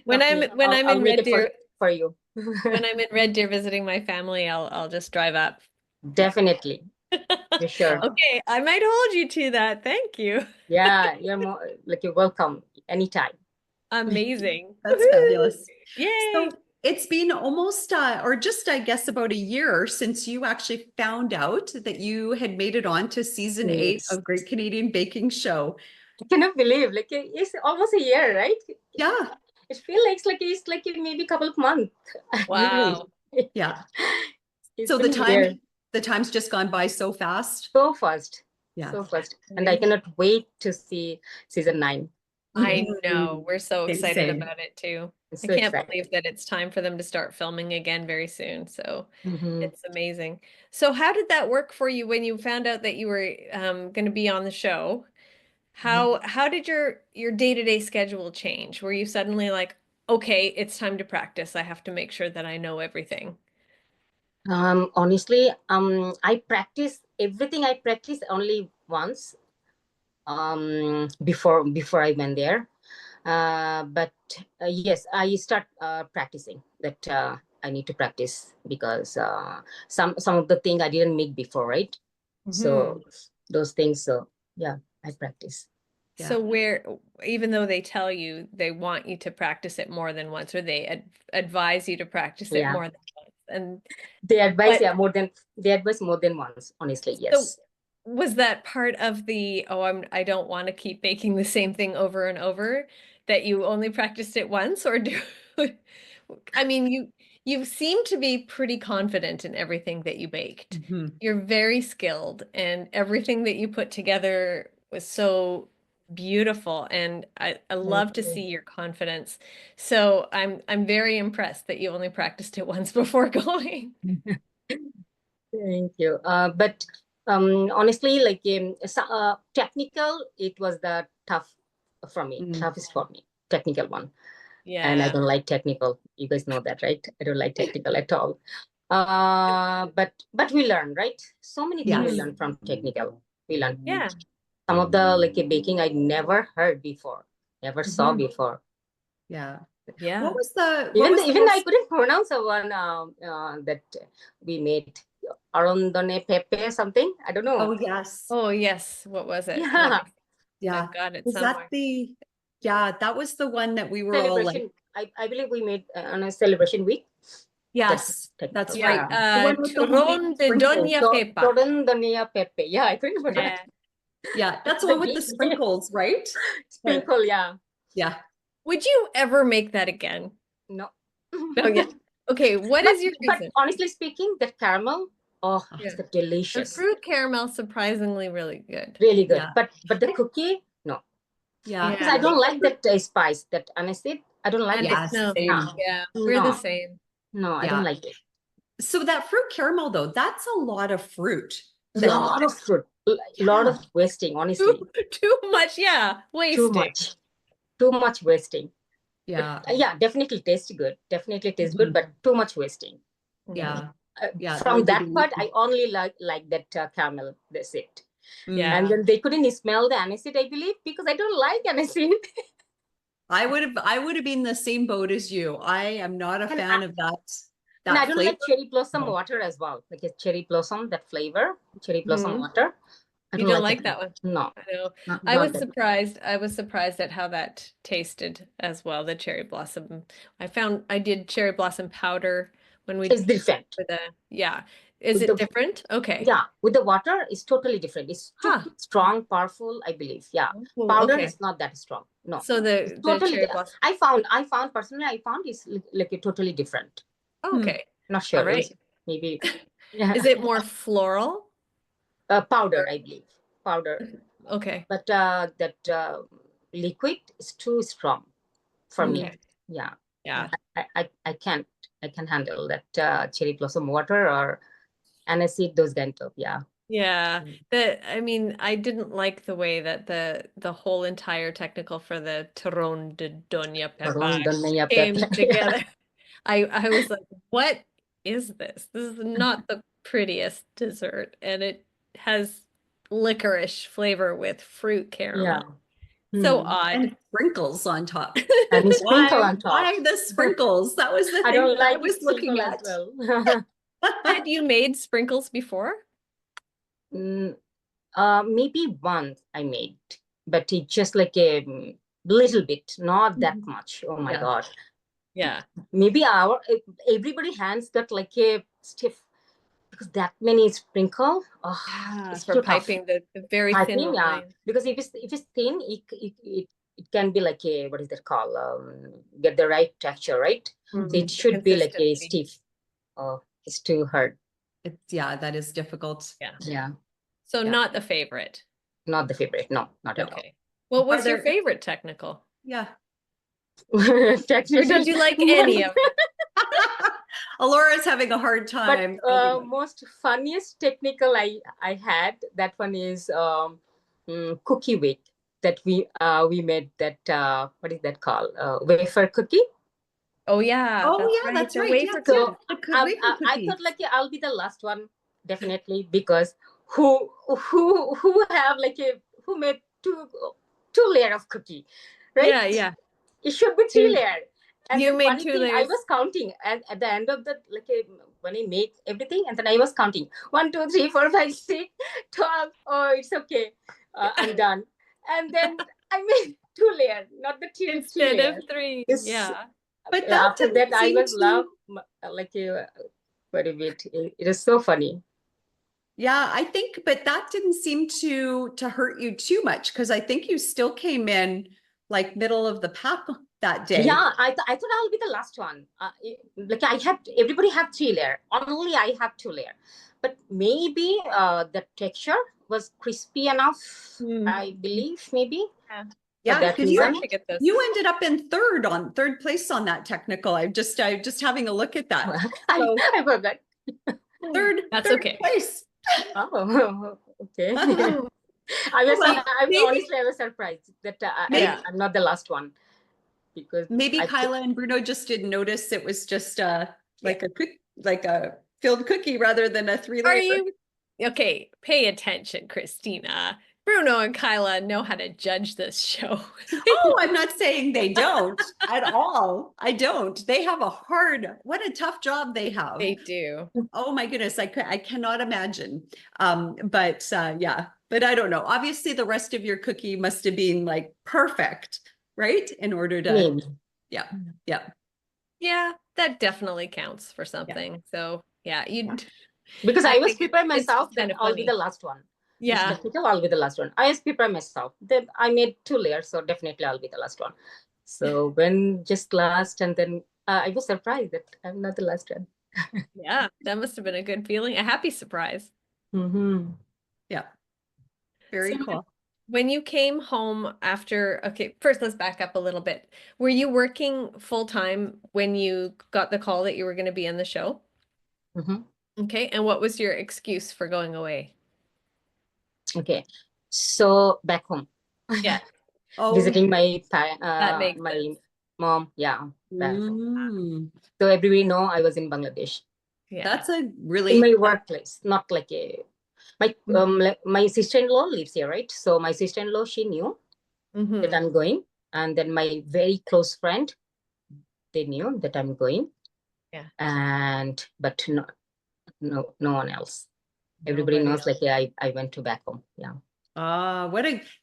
[SPEAKER 2] When
[SPEAKER 3] knock
[SPEAKER 2] I'm
[SPEAKER 3] me.
[SPEAKER 2] when I'm
[SPEAKER 3] I'll
[SPEAKER 2] in
[SPEAKER 3] make
[SPEAKER 2] Red
[SPEAKER 3] it
[SPEAKER 2] Deer,
[SPEAKER 3] for you.
[SPEAKER 2] when I'm in Red Deer visiting my family, I'll just drive up.
[SPEAKER 3] Definitely. For sure.
[SPEAKER 2] Okay, I might hold you to that. Thank you.
[SPEAKER 3] Yeah, you're more like you're welcome anytime.
[SPEAKER 2] Amazing.
[SPEAKER 1] That's
[SPEAKER 2] Woohoo!
[SPEAKER 1] fabulous.
[SPEAKER 2] Yay.
[SPEAKER 1] So it's been almost, or just, I guess, about a year since you actually found out that you had made it on to season 8
[SPEAKER 3] Yes.
[SPEAKER 1] of Great Canadian Baking Show.
[SPEAKER 3] I cannot believe like it's almost a year, right?
[SPEAKER 1] Yeah,
[SPEAKER 3] It feels like it's like maybe a couple of months.
[SPEAKER 1] really.
[SPEAKER 2] Wow.
[SPEAKER 1] Yeah.
[SPEAKER 3] It's
[SPEAKER 1] So
[SPEAKER 3] been a year.
[SPEAKER 1] the time's just gone by so fast.
[SPEAKER 3] So fast.
[SPEAKER 1] Yeah.
[SPEAKER 3] So fast. And I
[SPEAKER 2] Amazing.
[SPEAKER 3] cannot wait to see season 9.
[SPEAKER 2] I
[SPEAKER 1] Mhm.
[SPEAKER 2] know. We're so excited
[SPEAKER 1] Same.
[SPEAKER 2] about it too.
[SPEAKER 3] It's
[SPEAKER 2] I
[SPEAKER 3] so
[SPEAKER 2] can't
[SPEAKER 3] exciting.
[SPEAKER 2] believe that it's time for them to start filming again very soon. So
[SPEAKER 3] Mhm.
[SPEAKER 2] it's amazing. So how did that work for you when you found out that you were going to be on the show? How did your day-to-day schedule change? Were you suddenly like, okay, it's time to practice. I have to make sure that I know everything.
[SPEAKER 3] Honestly, I practice everything. I practice only once before I went there. But yes, I start practicing that I need to practice because some of the thing I didn't make before, right?
[SPEAKER 2] Hmm.
[SPEAKER 3] So those things. So yeah, I practice.
[SPEAKER 1] Yeah.
[SPEAKER 2] So where, even though they tell you they want you to practice it more than once, or they advise you to practice it
[SPEAKER 3] Yeah,
[SPEAKER 2] more than once, and
[SPEAKER 3] they advise.
[SPEAKER 2] but
[SPEAKER 3] Yeah, they advise more than once. Honestly,
[SPEAKER 2] so
[SPEAKER 3] yes.
[SPEAKER 2] was that part of the, oh, I don't want to keep baking the same thing over and over, that you only practiced it once, or do I mean you seem to be pretty confident in everything that you baked.
[SPEAKER 1] Mhm.
[SPEAKER 2] You're very skilled and everything that you put together was so beautiful and I
[SPEAKER 3] Thank
[SPEAKER 2] love to
[SPEAKER 3] you.
[SPEAKER 2] see your confidence. So I'm very impressed that you only practiced it once before going.
[SPEAKER 3] Thank you. But honestly, like technical, it was the tough for me,
[SPEAKER 1] Mm.
[SPEAKER 3] toughest for me, technical one. And I
[SPEAKER 2] Yeah.
[SPEAKER 3] don't like technical. You guys know that, right? I don't like technical at all. But we learn, right? So many things we
[SPEAKER 1] Yes.
[SPEAKER 3] learn from technical. We learn
[SPEAKER 2] Yeah.
[SPEAKER 3] some of the like baking I never heard before, never saw
[SPEAKER 1] Mhm.
[SPEAKER 3] before.
[SPEAKER 1] Yeah.
[SPEAKER 2] Yeah.
[SPEAKER 1] What was the
[SPEAKER 3] Even I
[SPEAKER 1] most-
[SPEAKER 3] couldn't pronounce the one that we made arondone pepe something. I don't know.
[SPEAKER 1] Oh yes.
[SPEAKER 2] Oh, yes. What was it?
[SPEAKER 3] Yeah,
[SPEAKER 1] Yeah.
[SPEAKER 2] I've got it
[SPEAKER 1] Was
[SPEAKER 2] somewhere.
[SPEAKER 1] that the yeah, that was the one that we were all like,
[SPEAKER 3] celebration. I believe we made on a celebration week.
[SPEAKER 1] yes,
[SPEAKER 3] That
[SPEAKER 1] that's
[SPEAKER 3] technical.
[SPEAKER 1] right.
[SPEAKER 2] Yeah.
[SPEAKER 1] The one with the
[SPEAKER 2] Turrón de
[SPEAKER 1] sprinkles.
[SPEAKER 2] Doña Pepa.
[SPEAKER 3] Torondonea pepe. Yeah, I couldn't pronounce
[SPEAKER 2] Yeah.
[SPEAKER 1] Yeah, that's the
[SPEAKER 3] The
[SPEAKER 1] one with the
[SPEAKER 3] beef.
[SPEAKER 1] sprinkles, right?
[SPEAKER 3] Sprinkle. Yeah.
[SPEAKER 1] Yeah.
[SPEAKER 2] Would you ever make that again?
[SPEAKER 3] No.
[SPEAKER 2] Oh, yeah. Okay, what
[SPEAKER 3] But,
[SPEAKER 2] is your
[SPEAKER 3] but
[SPEAKER 2] reason?
[SPEAKER 3] honestly speaking, that caramel, oh,
[SPEAKER 2] Yeah.
[SPEAKER 3] it's
[SPEAKER 2] The
[SPEAKER 3] delicious.
[SPEAKER 2] fruit caramel, surprisingly really good.
[SPEAKER 3] Really good.
[SPEAKER 1] Yeah.
[SPEAKER 3] But the cookie, no.
[SPEAKER 1] Yeah.
[SPEAKER 3] Because I don't like that spice, that aniseed. I don't like
[SPEAKER 2] And
[SPEAKER 3] it.
[SPEAKER 1] Yes,
[SPEAKER 2] no,
[SPEAKER 1] same.
[SPEAKER 2] yeah, we're the
[SPEAKER 3] No.
[SPEAKER 2] same.
[SPEAKER 3] No, I
[SPEAKER 1] Yeah.
[SPEAKER 3] don't like it.
[SPEAKER 1] So that fruit caramel though, that's a lot of fruit.
[SPEAKER 3] A
[SPEAKER 1] that-
[SPEAKER 3] lot of fruit, lot of wasting, honestly.
[SPEAKER 2] Too much, yeah,
[SPEAKER 3] Too
[SPEAKER 2] wasting.
[SPEAKER 3] much. Too much wasting.
[SPEAKER 1] Yeah.
[SPEAKER 3] Yeah, definitely tastes good. Definitely tastes good, but too much wasting.
[SPEAKER 1] Yeah. Yeah, that
[SPEAKER 3] From
[SPEAKER 1] would be
[SPEAKER 3] that
[SPEAKER 1] the-
[SPEAKER 3] part, I only like that caramel. That's it.
[SPEAKER 2] Yeah.
[SPEAKER 3] And then they couldn't smell the aniseed, I believe, because I don't like aniseed.
[SPEAKER 1] I would have been the same boat as you. I am not a
[SPEAKER 3] And
[SPEAKER 1] fan of that
[SPEAKER 3] And I don't
[SPEAKER 1] flavor.
[SPEAKER 3] like cherry blossom
[SPEAKER 1] No.
[SPEAKER 3] water as well. Like a cherry blossom, that flavor, cherry blossom
[SPEAKER 2] Mhm.
[SPEAKER 3] water. I
[SPEAKER 2] You don't like that one?
[SPEAKER 3] No.
[SPEAKER 2] I know.
[SPEAKER 3] Not,
[SPEAKER 2] I
[SPEAKER 3] not
[SPEAKER 2] was
[SPEAKER 3] that.
[SPEAKER 2] surprised. I was surprised at how that tasted as well, the cherry blossom. I did cherry blossom powder when we
[SPEAKER 3] It's different.
[SPEAKER 2] for the yeah. Is
[SPEAKER 3] With
[SPEAKER 2] it
[SPEAKER 3] the-
[SPEAKER 2] different? Okay.
[SPEAKER 3] Yeah, with the water, it's totally different. It's too
[SPEAKER 2] Huh.
[SPEAKER 3] strong, powerful, I believe. Yeah.
[SPEAKER 2] Oh,
[SPEAKER 3] Powder
[SPEAKER 2] okay.
[SPEAKER 3] is not that strong. No.
[SPEAKER 2] So
[SPEAKER 3] It's
[SPEAKER 2] the
[SPEAKER 3] totally
[SPEAKER 2] cherry blossom.
[SPEAKER 3] I found personally, it's like a totally different.
[SPEAKER 2] Okay.
[SPEAKER 3] Not sure.
[SPEAKER 2] All right.
[SPEAKER 3] Maybe. Yeah.
[SPEAKER 2] Is it more floral?
[SPEAKER 3] Powder, I believe. Powder.
[SPEAKER 2] Okay.
[SPEAKER 3] But that liquid is too strong for me.
[SPEAKER 2] Okay.
[SPEAKER 3] Yeah.
[SPEAKER 2] Yeah.
[SPEAKER 3] I can't handle that cherry blossom water or aniseed, those kind of, yeah.
[SPEAKER 2] Yeah. I mean, I didn't like the way that the whole entire technical for the Turrón de Doña Pepa
[SPEAKER 3] Torondonea
[SPEAKER 2] came
[SPEAKER 3] pepe.
[SPEAKER 2] together. I was like, what is this? This is not the prettiest dessert, and it has licorice flavor with fruit caramel.
[SPEAKER 3] Yeah.
[SPEAKER 2] So
[SPEAKER 3] Hmm.
[SPEAKER 2] odd.
[SPEAKER 1] And sprinkles on top.
[SPEAKER 3] And sprinkle on top.
[SPEAKER 1] Why the sprinkles? That was the
[SPEAKER 3] I
[SPEAKER 1] thing
[SPEAKER 3] don't
[SPEAKER 1] that I
[SPEAKER 3] like
[SPEAKER 1] was looking
[SPEAKER 3] sprinkle
[SPEAKER 1] at.
[SPEAKER 3] as well.
[SPEAKER 2] Had you made sprinkles before?
[SPEAKER 3] Maybe once I made, but it's just like a little bit, not that much. Oh my
[SPEAKER 1] Yeah.
[SPEAKER 3] gosh.
[SPEAKER 2] Yeah.
[SPEAKER 3] Maybe everybody hands got like a stiff, because that many sprinkle. Oh,
[SPEAKER 2] Yeah,
[SPEAKER 3] it's
[SPEAKER 2] for
[SPEAKER 3] too tough.
[SPEAKER 2] piping the very
[SPEAKER 3] I
[SPEAKER 2] thin
[SPEAKER 3] think, yeah,
[SPEAKER 2] line.
[SPEAKER 3] because if it's thin, it can be like a, what is that called? Get the right texture, right? So it should be like a
[SPEAKER 2] Consistency.
[SPEAKER 3] stiff. Oh, it's too hard.
[SPEAKER 1] Yeah, that is difficult.
[SPEAKER 3] Yeah,
[SPEAKER 2] So
[SPEAKER 1] Yeah.
[SPEAKER 2] not the favorite.
[SPEAKER 3] not the favorite. No, not at
[SPEAKER 2] Okay. What was your
[SPEAKER 1] there-
[SPEAKER 2] favorite technical?
[SPEAKER 1] Yeah.
[SPEAKER 3] all.
[SPEAKER 2] Or did you like any of them?
[SPEAKER 1] Alora's having a hard
[SPEAKER 3] But
[SPEAKER 1] time.
[SPEAKER 3] most funniest technical I had, that one is cookie week, that we made that what is that called, wafer cookie.
[SPEAKER 2] Oh yeah,
[SPEAKER 1] Oh,
[SPEAKER 2] that's
[SPEAKER 1] yeah,
[SPEAKER 2] right.
[SPEAKER 1] that's
[SPEAKER 2] The
[SPEAKER 1] right.
[SPEAKER 2] wafer
[SPEAKER 1] Yeah,
[SPEAKER 2] cookie.
[SPEAKER 1] the wafer
[SPEAKER 3] I
[SPEAKER 1] cookies.
[SPEAKER 3] thought like, yeah, I'll be the last one, definitely, because who have like who made two layer of cookie, right?
[SPEAKER 2] Yeah.
[SPEAKER 3] It should be three layer. And
[SPEAKER 2] You
[SPEAKER 3] the
[SPEAKER 2] made
[SPEAKER 3] funny
[SPEAKER 2] two
[SPEAKER 3] thing, I
[SPEAKER 2] layers.
[SPEAKER 3] was counting at the end of the when I make everything, and then I was counting 1, 2, 3, 4, 5, 6, 12. Oh, it's okay, I'm done. And then I made two layer, not the three
[SPEAKER 2] Instead
[SPEAKER 3] layer.
[SPEAKER 2] of three.
[SPEAKER 3] It's-
[SPEAKER 2] Yeah.
[SPEAKER 1] But that
[SPEAKER 3] After that,
[SPEAKER 1] didn't
[SPEAKER 3] I
[SPEAKER 1] seem
[SPEAKER 3] was
[SPEAKER 1] to-
[SPEAKER 3] laugh like quite a bit. It is so funny.
[SPEAKER 1] Yeah, I think, but that didn't seem to hurt you too much, because I think you still came in like middle of the pack that day.
[SPEAKER 3] Yeah, I thought I'll be the last one. Like everybody have three layer. Only I have two layer. But maybe the texture was crispy enough. I believe maybe.
[SPEAKER 1] Yeah,
[SPEAKER 3] that
[SPEAKER 1] because
[SPEAKER 3] reason.
[SPEAKER 1] you ended up in third place on that technical. I'm just having a look at that. So,
[SPEAKER 3] I forgot.
[SPEAKER 1] third
[SPEAKER 2] That's
[SPEAKER 1] third
[SPEAKER 2] okay.
[SPEAKER 1] place.
[SPEAKER 3] Oh, okay.
[SPEAKER 1] Well,
[SPEAKER 3] Honestly, I was surprised that
[SPEAKER 2] Yeah.
[SPEAKER 3] I'm not the last one, because
[SPEAKER 1] Maybe
[SPEAKER 3] I
[SPEAKER 1] Kyla and Bruno just didn't notice it was just like a quick, like a filled cookie rather than a 3
[SPEAKER 2] Are
[SPEAKER 1] layer.
[SPEAKER 2] you? Okay, pay attention, Christina. Bruno and Kyla know how to judge this show.
[SPEAKER 1] Oh, I'm not saying they don't at all. I don't. They have what a tough job they have.
[SPEAKER 2] They do.
[SPEAKER 1] Oh my goodness, I cannot imagine. But yeah, but I don't know. Obviously, the rest of your cookie must have been like perfect, right? In order to,
[SPEAKER 3] Maybe.
[SPEAKER 1] yeah, yeah,
[SPEAKER 2] Yeah, that definitely counts for
[SPEAKER 1] yeah.
[SPEAKER 2] something. So yeah, you.
[SPEAKER 3] Because
[SPEAKER 2] I
[SPEAKER 3] I was
[SPEAKER 2] think
[SPEAKER 3] prepared
[SPEAKER 2] it's
[SPEAKER 3] myself
[SPEAKER 2] just
[SPEAKER 3] that
[SPEAKER 2] kind of
[SPEAKER 3] I'll be
[SPEAKER 2] funny.
[SPEAKER 3] the last one. It's
[SPEAKER 2] Yeah.
[SPEAKER 3] technical, I'll be the last one. I was prepared myself. Then I made 2 layers, so definitely I'll be the last one. So when just last, and then I was surprised that I'm not the last one.
[SPEAKER 2] Yeah, that must have been a good feeling, a happy surprise.
[SPEAKER 3] Mm-hmm.
[SPEAKER 1] Yeah,
[SPEAKER 2] So
[SPEAKER 1] very cool.
[SPEAKER 2] when you came home after, okay, first let's back up a little bit. Were you working full time when you got the call that you were going to be on the show?
[SPEAKER 3] Mm-hmm.
[SPEAKER 2] Okay, and what was your excuse for going away?
[SPEAKER 3] Okay, so back home,
[SPEAKER 2] Yeah,
[SPEAKER 1] Oh,
[SPEAKER 3] visiting
[SPEAKER 2] that makes
[SPEAKER 3] my
[SPEAKER 2] sense.
[SPEAKER 3] mom. Yeah, back home.
[SPEAKER 1] mm,
[SPEAKER 3] So everybody know I was in Bangladesh
[SPEAKER 2] Yeah.
[SPEAKER 1] that's a
[SPEAKER 3] in
[SPEAKER 1] really,
[SPEAKER 3] my workplace, not like a my sister-in-law lives here, right? So my sister-in-law, she knew that
[SPEAKER 2] Mm-hmm.
[SPEAKER 3] I'm going, and then my very close friend, they knew that I'm going,
[SPEAKER 2] Yeah,
[SPEAKER 3] and but no one else. Everybody
[SPEAKER 2] nobody
[SPEAKER 3] knows
[SPEAKER 2] else.
[SPEAKER 3] like yeah, I went to back home. Yeah.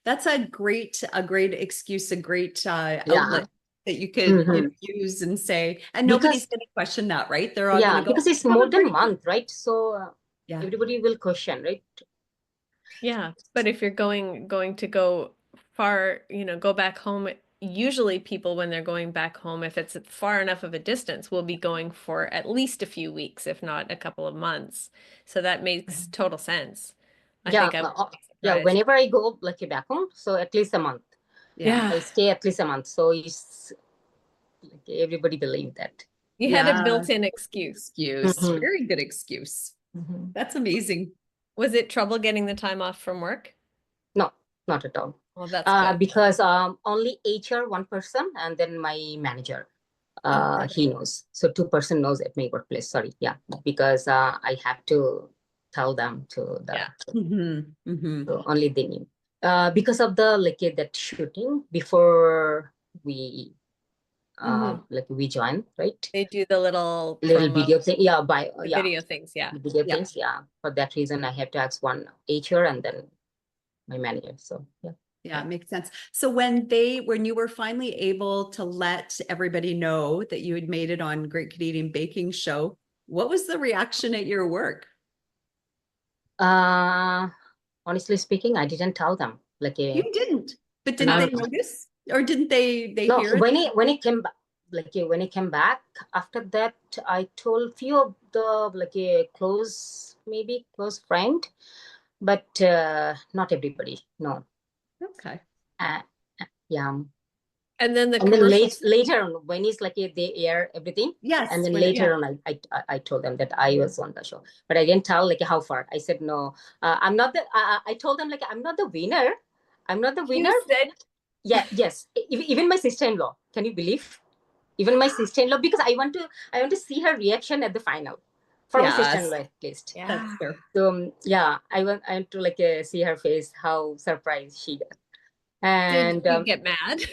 [SPEAKER 1] that's a great excuse, a great
[SPEAKER 3] Yeah.
[SPEAKER 1] outlet that you could,
[SPEAKER 3] Hmm.
[SPEAKER 1] use and say, and nobody's
[SPEAKER 3] Because
[SPEAKER 1] going to question that, right? They're all going
[SPEAKER 3] yeah,
[SPEAKER 1] to go,
[SPEAKER 3] because it's
[SPEAKER 1] have
[SPEAKER 3] more
[SPEAKER 1] a
[SPEAKER 3] than a
[SPEAKER 1] great,
[SPEAKER 3] month, right? So
[SPEAKER 1] yeah,
[SPEAKER 3] everybody will question, right?
[SPEAKER 2] Yeah, but if you're going to go far, go back home, usually people when they're going back home, if it's far enough of a distance, will be going for at least a few weeks, if not a couple of months. So that makes total sense. I
[SPEAKER 3] Yeah,
[SPEAKER 2] think I would be
[SPEAKER 3] yeah.
[SPEAKER 2] surprised.
[SPEAKER 3] Whenever I go like back home, so at least a month.
[SPEAKER 1] yeah,
[SPEAKER 2] Yeah,
[SPEAKER 3] I stay at least a month. So it's like everybody believe that.
[SPEAKER 2] you had a
[SPEAKER 1] yeah.
[SPEAKER 2] built-in excuse.
[SPEAKER 1] Excuse,
[SPEAKER 3] Hmm.
[SPEAKER 1] very good excuse.
[SPEAKER 3] Hmm.
[SPEAKER 1] That's amazing.
[SPEAKER 2] Was it trouble getting the time off from work?
[SPEAKER 3] No, not at all.
[SPEAKER 2] Well, that's good.
[SPEAKER 3] Because only HR one person and then my manager.
[SPEAKER 2] Oh, perfect.
[SPEAKER 3] He knows. So 2 person knows at my workplace. Sorry, yeah, because I have to tell them to the
[SPEAKER 2] Yeah.
[SPEAKER 3] so only they knew. Because of the like that shooting before we
[SPEAKER 2] Hmm.
[SPEAKER 3] like we joined, right?
[SPEAKER 2] They do the little
[SPEAKER 3] Little
[SPEAKER 2] promo,
[SPEAKER 3] video thing, yeah, by
[SPEAKER 2] the
[SPEAKER 3] yeah,
[SPEAKER 2] video things. Yeah.
[SPEAKER 3] video
[SPEAKER 1] Yeah.
[SPEAKER 3] things, yeah. For that reason, I have to ask one HR and then my manager. So yeah.
[SPEAKER 1] Yeah, it makes sense. So when you were finally able to let everybody know that you had made it on Great Canadian Baking Show, what was the reaction at your work?
[SPEAKER 3] Honestly speaking, I didn't tell them. Like
[SPEAKER 1] You didn't, but didn't
[SPEAKER 3] no,
[SPEAKER 1] they notice? Or didn't they
[SPEAKER 3] no.
[SPEAKER 1] hear it?
[SPEAKER 3] When it came back, like when it came back after that, I told few of the like a close friend, but not everybody. No.
[SPEAKER 1] Okay.
[SPEAKER 3] Uh, yeah.
[SPEAKER 2] And then the
[SPEAKER 3] And then
[SPEAKER 2] commercials.
[SPEAKER 3] later on, when it's like they air everything, and
[SPEAKER 1] Yes,
[SPEAKER 3] then
[SPEAKER 1] when it,
[SPEAKER 2] Yeah.
[SPEAKER 3] later on, I told them that I was on the show, but I didn't tell like how far. I said no, I'm not the. I told them like I'm not the winner. I'm not the
[SPEAKER 2] You
[SPEAKER 3] winner.
[SPEAKER 2] said,
[SPEAKER 3] Yeah, yes. Even my sister-in-law. Can you believe? Even my sister-in-law, because I want to see her reaction at the final. For my
[SPEAKER 1] yes,
[SPEAKER 3] sister-in-law at least.
[SPEAKER 1] that's
[SPEAKER 2] yeah.
[SPEAKER 1] fair.
[SPEAKER 3] So yeah, I want to like see her face, how surprised she got,
[SPEAKER 2] Did
[SPEAKER 3] and
[SPEAKER 2] you get mad?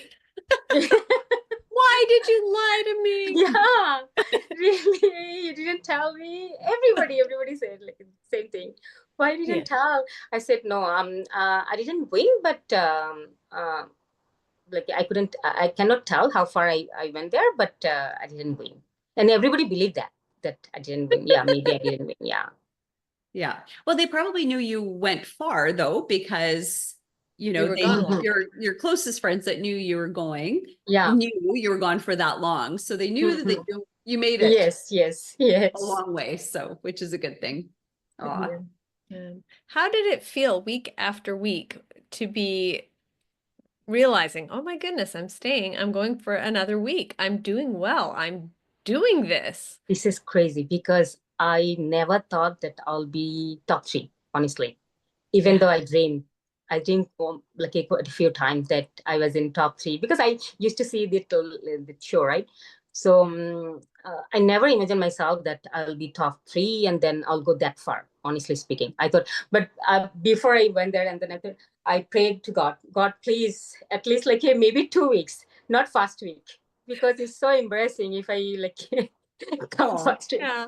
[SPEAKER 2] Why did you lie to me?
[SPEAKER 3] yeah, really, you didn't tell me. Everybody said like the same thing. Why
[SPEAKER 2] Yeah.
[SPEAKER 3] didn't tell? I said no. I didn't win, but like I cannot tell how far I went there, but I didn't win, and everybody believed that I didn't win. Yeah, maybe I didn't win. Yeah,
[SPEAKER 1] Yeah. Well, they probably knew you went far though, because
[SPEAKER 2] You were
[SPEAKER 1] they
[SPEAKER 2] gone long.
[SPEAKER 1] your closest friends that knew you were going
[SPEAKER 3] yeah.
[SPEAKER 1] knew you were gone for that long. So they knew that
[SPEAKER 3] Mhm.
[SPEAKER 1] you made it
[SPEAKER 3] Yes,
[SPEAKER 1] a
[SPEAKER 3] yes.
[SPEAKER 1] long way. So which is a good thing. Aw.
[SPEAKER 3] Yeah.
[SPEAKER 2] How did it feel week after week to be realizing, oh my goodness, I'm staying. I'm going for another week. I'm doing well. I'm doing this.
[SPEAKER 3] This is crazy because I never thought that I'll be top 3, honestly. Even
[SPEAKER 2] Yeah.
[SPEAKER 3] though I dreamed like quite a few times that I was in top 3 because I used to see the show, right? So I never imagined myself that I'll be top 3 and then I'll go that far. Honestly speaking, I thought, but before I went there, and then I prayed to God, God, please, at least like maybe 2 weeks, not first week, because it's so embarrassing if I like come
[SPEAKER 1] Oh,
[SPEAKER 3] first week.
[SPEAKER 2] Yeah.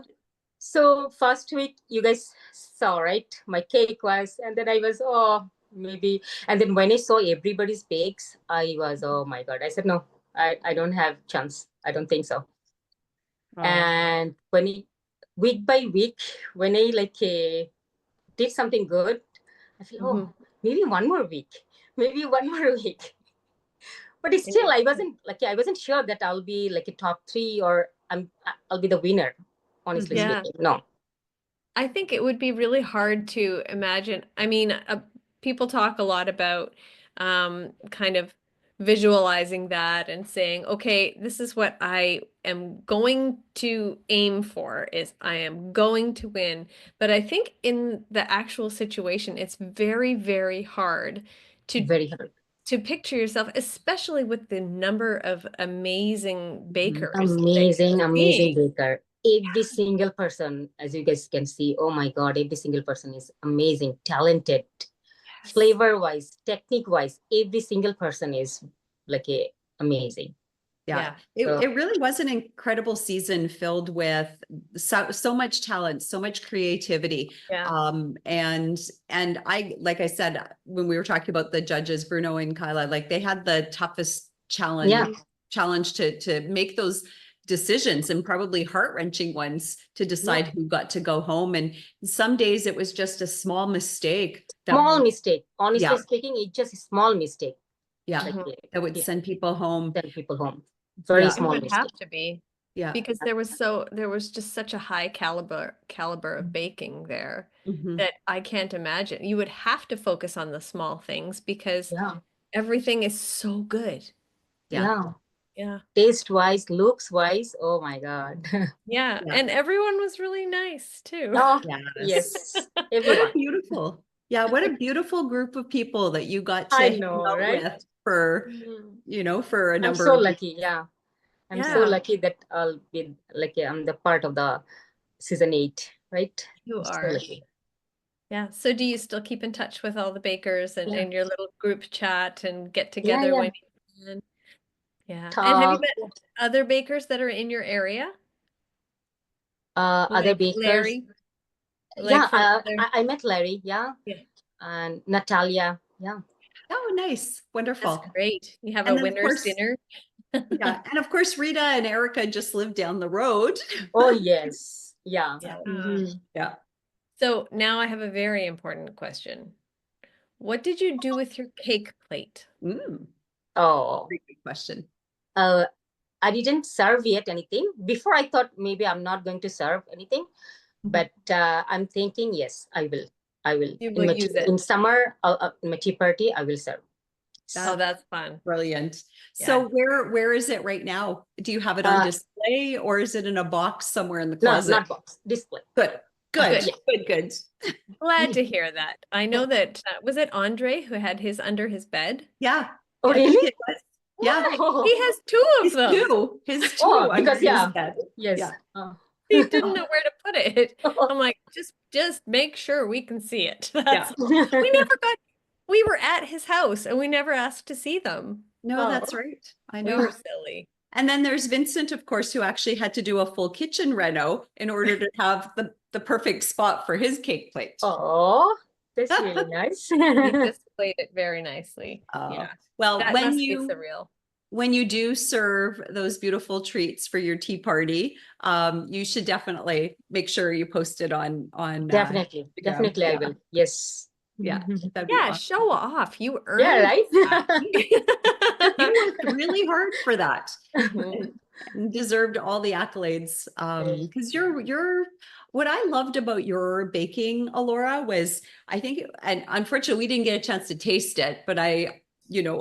[SPEAKER 3] So first week, you guys saw, right? My cake was, and then I was, oh, maybe. And then when I saw everybody's bakes, I was, oh my God. I said, no, I don't have chance. I don't think so.
[SPEAKER 2] Oh.
[SPEAKER 3] And week by week, when I like did something good, I feel,
[SPEAKER 2] Mhm.
[SPEAKER 3] oh, maybe one more week, maybe one more week. But it's still, I wasn't sure that I'll be like a top 3 or I'll be the winner. Honestly
[SPEAKER 2] Yeah.
[SPEAKER 3] speaking, no.
[SPEAKER 2] I think it would be really hard to imagine. I mean, people talk a lot about kind of visualizing that and saying, okay, this is what I am going to aim for, is I am going to win. But I think in the actual situation, it's very, very hard to
[SPEAKER 3] Very hard.
[SPEAKER 2] to picture yourself, especially with the number of amazing bakers that
[SPEAKER 3] Amazing,
[SPEAKER 2] you're
[SPEAKER 3] amazing
[SPEAKER 2] seeing.
[SPEAKER 3] baker. Every single person, as you guys can see, oh my God, every single person is amazing, talented,
[SPEAKER 2] Yes.
[SPEAKER 3] flavor wise, technique wise. Every single person is like amazing.
[SPEAKER 1] yeah.
[SPEAKER 2] Yeah.
[SPEAKER 3] So
[SPEAKER 1] It really was an incredible season filled with so much talent, so much creativity.
[SPEAKER 2] Yeah.
[SPEAKER 1] And I, like I said, when we were talking about the judges, Bruno and Kyla, like they had the toughest
[SPEAKER 3] yeah,
[SPEAKER 1] challenge to make those decisions, and probably heart-wrenching ones, to
[SPEAKER 3] yeah.
[SPEAKER 1] decide who got to go home. And some days it was just a small mistake that
[SPEAKER 3] Small
[SPEAKER 1] would,
[SPEAKER 3] mistake. Honestly
[SPEAKER 1] yeah,
[SPEAKER 3] speaking, it's just a small mistake.
[SPEAKER 1] yeah,
[SPEAKER 3] Like
[SPEAKER 2] Mhm.
[SPEAKER 1] that would
[SPEAKER 3] yeah,
[SPEAKER 1] send people home.
[SPEAKER 3] send people home. Very
[SPEAKER 1] Yeah,
[SPEAKER 2] It
[SPEAKER 3] small
[SPEAKER 2] would have
[SPEAKER 3] mistake.
[SPEAKER 2] to be
[SPEAKER 1] yeah.
[SPEAKER 2] because there was just such a high caliber of baking there
[SPEAKER 1] Mhm.
[SPEAKER 2] that I can't imagine. You would have to focus on the small things because
[SPEAKER 3] Yeah,
[SPEAKER 2] everything is so good.
[SPEAKER 1] Yeah,
[SPEAKER 3] yeah.
[SPEAKER 2] Yeah.
[SPEAKER 3] Taste wise, looks wise. Oh my God.
[SPEAKER 2] Yeah.
[SPEAKER 1] yeah.
[SPEAKER 2] And everyone was really nice too.
[SPEAKER 3] Oh,
[SPEAKER 1] Yes.
[SPEAKER 3] yes.
[SPEAKER 1] What a
[SPEAKER 3] Everyone.
[SPEAKER 1] beautiful, yeah, what a beautiful group of people that you got to
[SPEAKER 3] I
[SPEAKER 1] hang
[SPEAKER 3] know,
[SPEAKER 1] out
[SPEAKER 3] right?
[SPEAKER 1] with for,
[SPEAKER 3] Mm.
[SPEAKER 1] for a
[SPEAKER 3] I'm
[SPEAKER 1] number
[SPEAKER 3] so
[SPEAKER 1] of
[SPEAKER 3] lucky.
[SPEAKER 1] weeks.
[SPEAKER 3] Yeah. I'm so
[SPEAKER 2] Yeah,
[SPEAKER 3] lucky that I'll be like, I'm the part of the season 8, right?
[SPEAKER 2] you
[SPEAKER 3] I'm so
[SPEAKER 2] are.
[SPEAKER 3] lucky.
[SPEAKER 2] Yeah. So do you still keep in touch with all the bakers and,
[SPEAKER 3] Yeah.
[SPEAKER 2] your little group chat and get
[SPEAKER 3] Yeah.
[SPEAKER 2] together
[SPEAKER 3] Yeah.
[SPEAKER 2] when you can? Yeah. And have you
[SPEAKER 3] Talk.
[SPEAKER 2] met other bakers that are in your area?
[SPEAKER 3] Other
[SPEAKER 2] Like
[SPEAKER 3] bakers.
[SPEAKER 2] Larry? Like
[SPEAKER 3] Yeah.
[SPEAKER 2] from other,
[SPEAKER 3] I met Larry. Yeah.
[SPEAKER 2] yeah,
[SPEAKER 3] And Natalia. Yeah.
[SPEAKER 1] Oh, nice.
[SPEAKER 2] that's
[SPEAKER 1] Wonderful.
[SPEAKER 2] great. You have a
[SPEAKER 1] And then of
[SPEAKER 2] winner's
[SPEAKER 1] course,
[SPEAKER 2] dinner.
[SPEAKER 1] yeah, and of course, Rita and Erica just lived down the road.
[SPEAKER 3] Oh, yes. Yeah.
[SPEAKER 2] Yeah.
[SPEAKER 3] Mhm.
[SPEAKER 1] Yeah.
[SPEAKER 2] So now I have a very important question. What did you do with your cake plate?
[SPEAKER 1] Mm,
[SPEAKER 3] Oh.
[SPEAKER 1] Great good question.
[SPEAKER 3] Uh, I didn't serve yet anything. Before I thought maybe I'm not going to serve anything, but I'm thinking yes, I will. I will
[SPEAKER 2] You will use it.
[SPEAKER 3] in summer in my tea party. I will serve.
[SPEAKER 2] Oh,
[SPEAKER 1] That's
[SPEAKER 2] that's fun.
[SPEAKER 1] brilliant.
[SPEAKER 2] Yeah.
[SPEAKER 1] So where is it right now? Do you have it on
[SPEAKER 3] Uh,
[SPEAKER 1] display, or is it in a box somewhere in the
[SPEAKER 3] no,
[SPEAKER 1] closet?
[SPEAKER 3] not box display.
[SPEAKER 1] Good. Good.
[SPEAKER 2] Good.
[SPEAKER 1] Good. Good.
[SPEAKER 2] Glad to hear that. I know that was it Andre who had his under his bed?
[SPEAKER 1] Yeah.
[SPEAKER 3] Oh,
[SPEAKER 1] I think
[SPEAKER 3] really?
[SPEAKER 1] it was. Yeah.
[SPEAKER 2] He has two of
[SPEAKER 1] His
[SPEAKER 2] them.
[SPEAKER 1] two. His two
[SPEAKER 3] Oh,
[SPEAKER 1] under
[SPEAKER 3] because
[SPEAKER 1] his
[SPEAKER 3] yeah,
[SPEAKER 1] bed.
[SPEAKER 3] yes.
[SPEAKER 1] Yeah.
[SPEAKER 2] He didn't know where to put it. I'm like, just make sure we can see it.
[SPEAKER 1] Yeah.
[SPEAKER 2] That's all. We were at his house and we never asked to see them.
[SPEAKER 1] No,
[SPEAKER 3] Oh,
[SPEAKER 1] that's right. I
[SPEAKER 2] We were
[SPEAKER 1] know.
[SPEAKER 2] silly.
[SPEAKER 1] And then there's Vincent, of course, who actually had to do a full kitchen reno in order to have the perfect spot for his cake plate.
[SPEAKER 3] oh, that's really nice.
[SPEAKER 2] He displayed it very nicely. Yeah.
[SPEAKER 1] Well,
[SPEAKER 2] That must be surreal.
[SPEAKER 1] when you do serve those beautiful treats for your tea party, you should definitely make sure you post it on
[SPEAKER 3] Definitely,
[SPEAKER 1] Instagram.
[SPEAKER 3] definitely, I
[SPEAKER 1] Yeah,
[SPEAKER 3] will. Yes.
[SPEAKER 1] yeah, that'd be
[SPEAKER 2] Yeah,
[SPEAKER 1] awesome.
[SPEAKER 2] show off. You
[SPEAKER 3] Yeah,
[SPEAKER 2] earned
[SPEAKER 3] right.
[SPEAKER 2] that.
[SPEAKER 1] You worked really hard for that.
[SPEAKER 2] Mhm.
[SPEAKER 1] And deserved all the accolades. Because you're what I loved about your baking, Elora, was I think, and unfortunately we didn't get a chance to taste it, but I,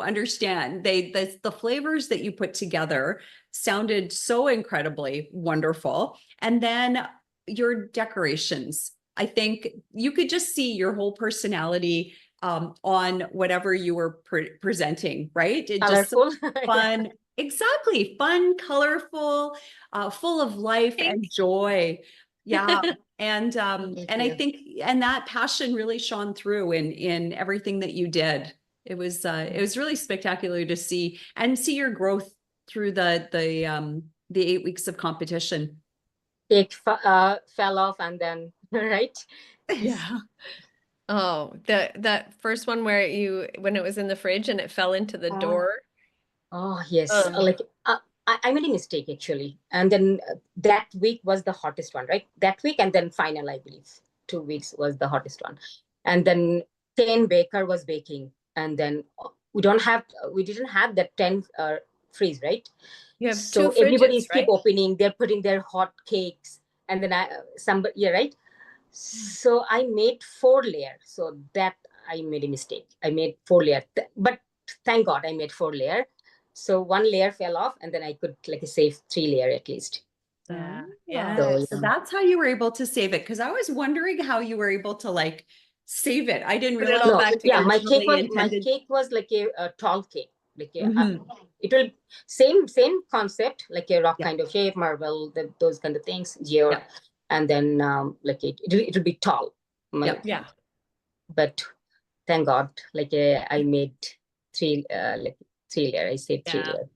[SPEAKER 1] understand the flavors that you put together sounded so incredibly wonderful. And then your decorations, I think you could just see your whole personality on whatever you were presenting, right? It just so
[SPEAKER 3] Colorful.
[SPEAKER 1] fun. Exactly. Fun, colorful, full of life and joy. Yeah. And
[SPEAKER 3] Thank
[SPEAKER 1] I
[SPEAKER 3] you.
[SPEAKER 1] think that passion really shone through in everything that you did. It was really spectacular to see your growth through the 8 weeks of competition.
[SPEAKER 3] It fell off and then, right?
[SPEAKER 2] Yeah. Oh, that first one where when it was in the fridge and it fell into the door.
[SPEAKER 3] Oh, yes.
[SPEAKER 2] Oh.
[SPEAKER 3] Like, I made a mistake actually. And then that week was the hottest one, right? That week and then final, I believe. 2 weeks was the hottest one. And then 10 baker was baking. And then we didn't have that 10 freeze, right?
[SPEAKER 2] You have
[SPEAKER 3] So
[SPEAKER 2] two
[SPEAKER 3] everybody's
[SPEAKER 2] fridges,
[SPEAKER 3] keep
[SPEAKER 2] right?
[SPEAKER 3] opening, they're putting their hot cakes. And then somebody, yeah, right? So I made 4 layer. So that I made a mistake. I made 4 layer, but thank God I made 4 layer. So 1 layer fell off, and then I could like save 3 layer at least.
[SPEAKER 2] Yeah.
[SPEAKER 3] So
[SPEAKER 2] Yes.
[SPEAKER 1] So that's how you were able to save it. Because I was wondering how you were able to like save it. I didn't
[SPEAKER 2] Put it
[SPEAKER 1] realize
[SPEAKER 2] all
[SPEAKER 3] no,
[SPEAKER 2] back
[SPEAKER 3] yeah,
[SPEAKER 2] together.
[SPEAKER 3] my cake was like a tall cake, like
[SPEAKER 1] Mhm.
[SPEAKER 3] it will same concept, like a rock
[SPEAKER 1] Yeah.
[SPEAKER 3] kind of shape, marble, those kind of things, geo,
[SPEAKER 1] Yeah.
[SPEAKER 3] and then like it will be tall.
[SPEAKER 1] Yeah.
[SPEAKER 2] Yeah.
[SPEAKER 3] But thank God, like I made 3 layer. I saved 3 layer.